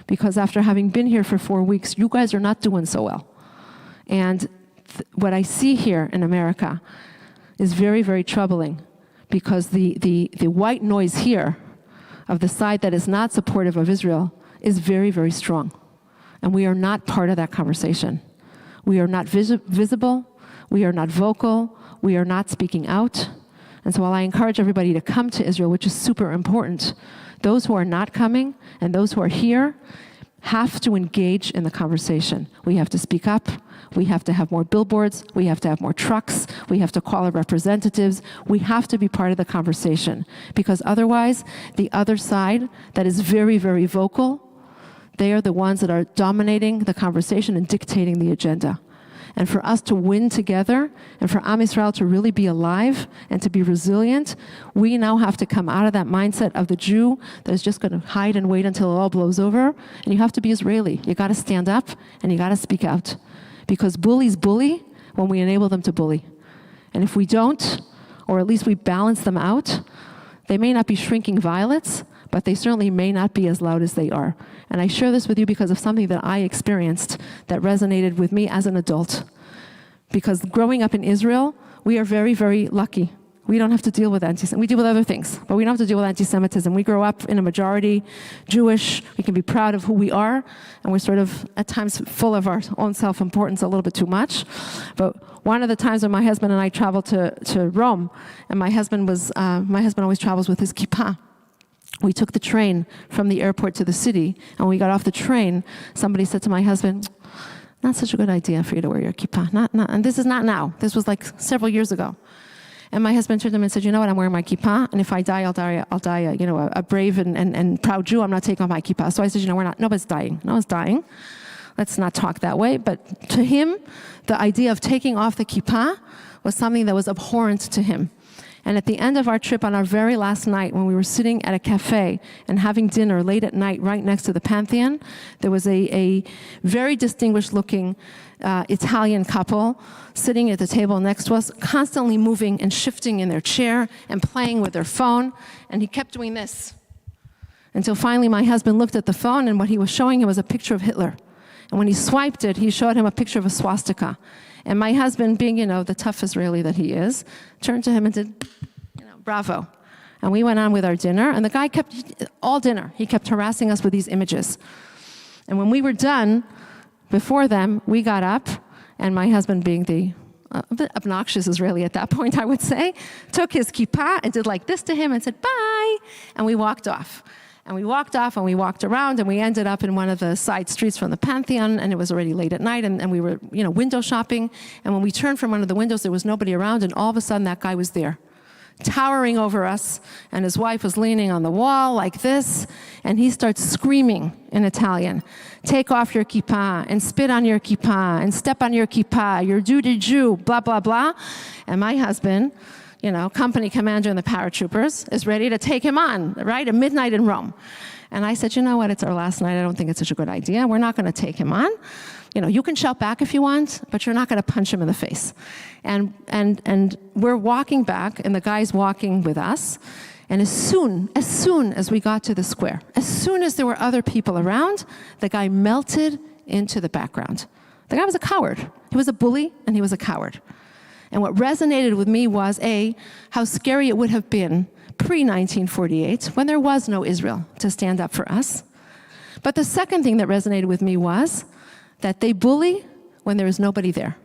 Because after having been here for 4 weeks, you guys are not doing so well. And what I see here in America is very, very troubling, because the white noise here of the side that is not supportive of Israel is very, very strong. And we are not part of that conversation. We are not visible. We are not vocal. We are not speaking out. And so while I encourage everybody to come to Israel, which is super important, those who are not coming and those who are here have to engage in the conversation. We have to speak up. We have to have more billboards. We have to have more trucks. We have to call our representatives. We have to be part of the conversation, because otherwise, the other side that is very, very vocal, they are the ones that are dominating the conversation and dictating the agenda. And for us to win together, and for Am Yisrael to really be alive and to be resilient, we now have to come out of that mindset of the Jew that is just going to hide and wait until it all blows over. And you have to be Israeli. You got to stand up and you got to speak out. Because bullies bully when we enable them to bully. And if we don't, or at least we balance them out, they may not be shrinking violets, but they certainly may not be as loud as they are. And I share this with you because of something that I experienced that resonated with me as an adult. Because growing up in Israel, we are very, very lucky. We don't have to deal with anti-Semitism. We deal with other things, but we don't have to deal with anti-Semitism. We grow up in a majority Jewish. We can be proud of who we are, and we're sort of, at times, full of our own self-importance a little bit too much. But one of the times when my husband and I traveled to Rome, and my husband always travels with his kippah. We took the train from the airport to the city, and when we got off the train, somebody said to my husband, not such a good idea for you to wear your kippah. And this is not now. This was like several years ago. And my husband turned to him and said, you know what, I'm wearing my kippah, and if I die, I'll die a brave and proud Jew. I'm not taking off my kippah. So I said, nobody's dying. No one's dying. Let's not talk that way. But to him, the idea of taking off the kippah was something that was abhorrent to him. And at the end of our trip, on our very last night, when we were sitting at a cafe and having dinner late at night right next to the Pantheon, there was a very distinguished-looking Italian couple sitting at the table next to us, constantly moving and shifting in their chair and playing with their phone. And he kept doing this until finally my husband looked at the phone, and what he was showing him was a picture of Hitler. And when he swiped it, he showed him a picture of a swastika. And my husband, being, the tough Israeli that he is, turned to him and did, bravo. And we went on with our dinner, and the guy all dinner, he kept harassing us with these images. And when we were done, before them, we got up, and my husband, being a bit obnoxious Israeli at that point, I would say, took his kippah and did like this to him and said, bye, and we walked off. And we walked off, and we walked around, and we ended up in one of the side streets from the Pantheon, and it was already late at night, and we were, window shopping. And when we turned from one of the windows, there was nobody around, and all of a sudden, that guy was there, towering over us, and his wife was leaning on the wall like this, and he starts screaming in Italian, take off your kippah, and spit on your kippah, and step on your kippah, you're Jew, blah, blah, blah. And my husband, company commander in the paratroopers, is ready to take him on, right, at midnight in Rome. And I said, you know what, it's our last night. I don't think it's such a good idea. We're not going to take him on. You can shout back if you want, but you're not going to punch him in the face. And we're walking back, and the guy's walking with us. And as soon as we got to the square, as soon as there were other people around, the guy melted into the background. The guy was a coward. He was a bully, and he was a coward. And what resonated with me was, how scary it would have been pre-1948, when there was no Israel to stand up for us. But the second thing that resonated with me was that they bully when there is nobody there.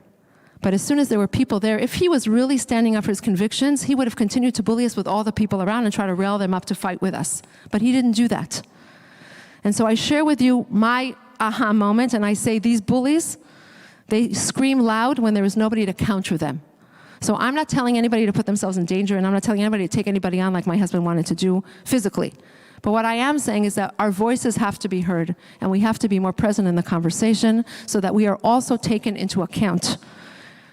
But as soon as there were people there, if he was really standing up for his convictions, he would have continued to bully us with all the people around and try to rail them up to fight with us. But he didn't do that. And so I share with you my aha moment, and I say these bullies, they scream loud when there is nobody to counter them. So I'm not telling anybody to put themselves in danger, and I'm not telling anybody to take anybody on like my husband wanted to do physically. But what I am saying is that our voices have to be heard, and we have to be more present in the conversation so that we are also taken into account.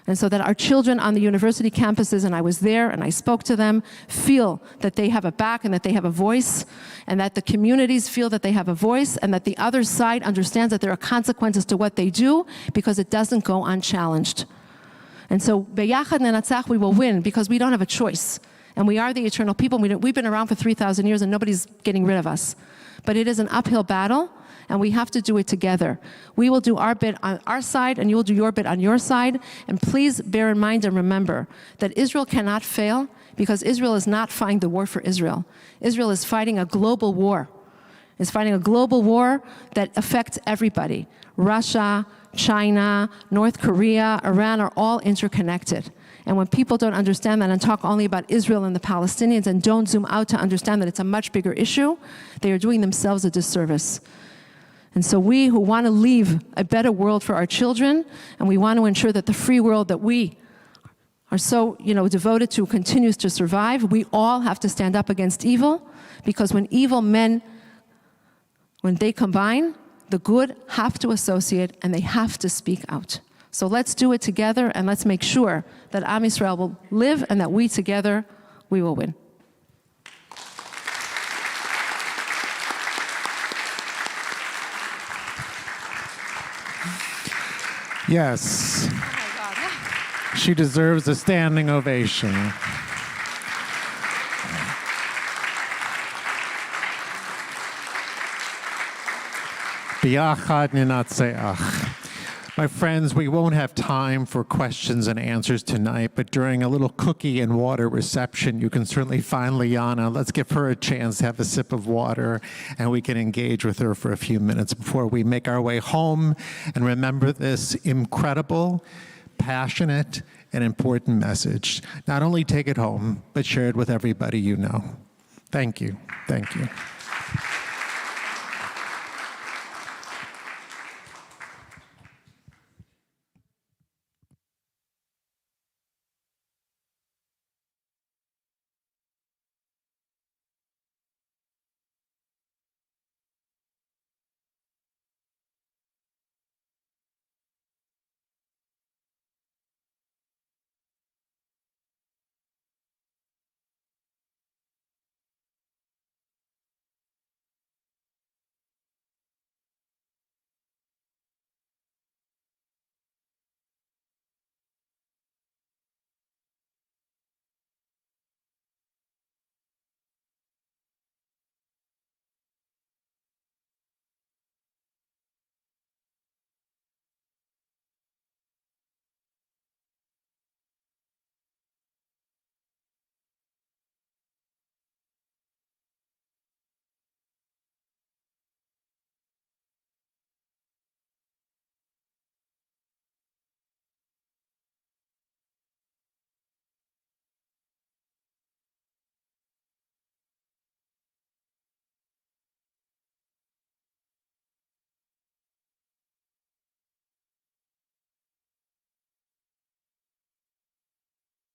And so that our children on the university campuses, and I was there and I spoke to them, feel that they have a back and that they have a voice, and that the communities feel that they have a voice, and that the other side understands that there are consequences to what they do because it doesn't go unchallenged. And so, Beyachad Nenatzach, we will win because we don't have a choice. And we are the eternal people. We've been around for 3,000 years and nobody's getting rid of us. But it is an uphill battle, and we have to do it together. We will do our bit on our side, and you will do your bit on your side. And please bear in mind and remember that Israel cannot fail because Israel is not fighting the war for Israel. Israel is fighting a global war. It's fighting a global war that affects everybody. Russia, China, North Korea, Iran are all interconnected. And when people don't understand that and talk only about Israel and the Palestinians and don't zoom out to understand that it's a much bigger issue, they are doing themselves a disservice. And so we who want to leave a better world for our children, and we want to ensure that the free world that we are so, devoted to continues to survive, we all have to stand up against evil, because when evil men, when they combine, the good have to associate and they have to speak out. So let's do it together, and let's make sure that Am Yisrael will live and that we together, we will win. Yes. Oh my God. She deserves a standing ovation. B'yachad ninatzeach. My friends, we won't have time for questions and answers tonight, but during a little cookie and water reception, you can certainly find Lyana. Let's give her a chance to have a sip of water, and we can engage with her for a few minutes before we make our way home and remember this incredible, passionate, and important message. Not only take it home, but share it with everybody you know. Thank you. Thank you.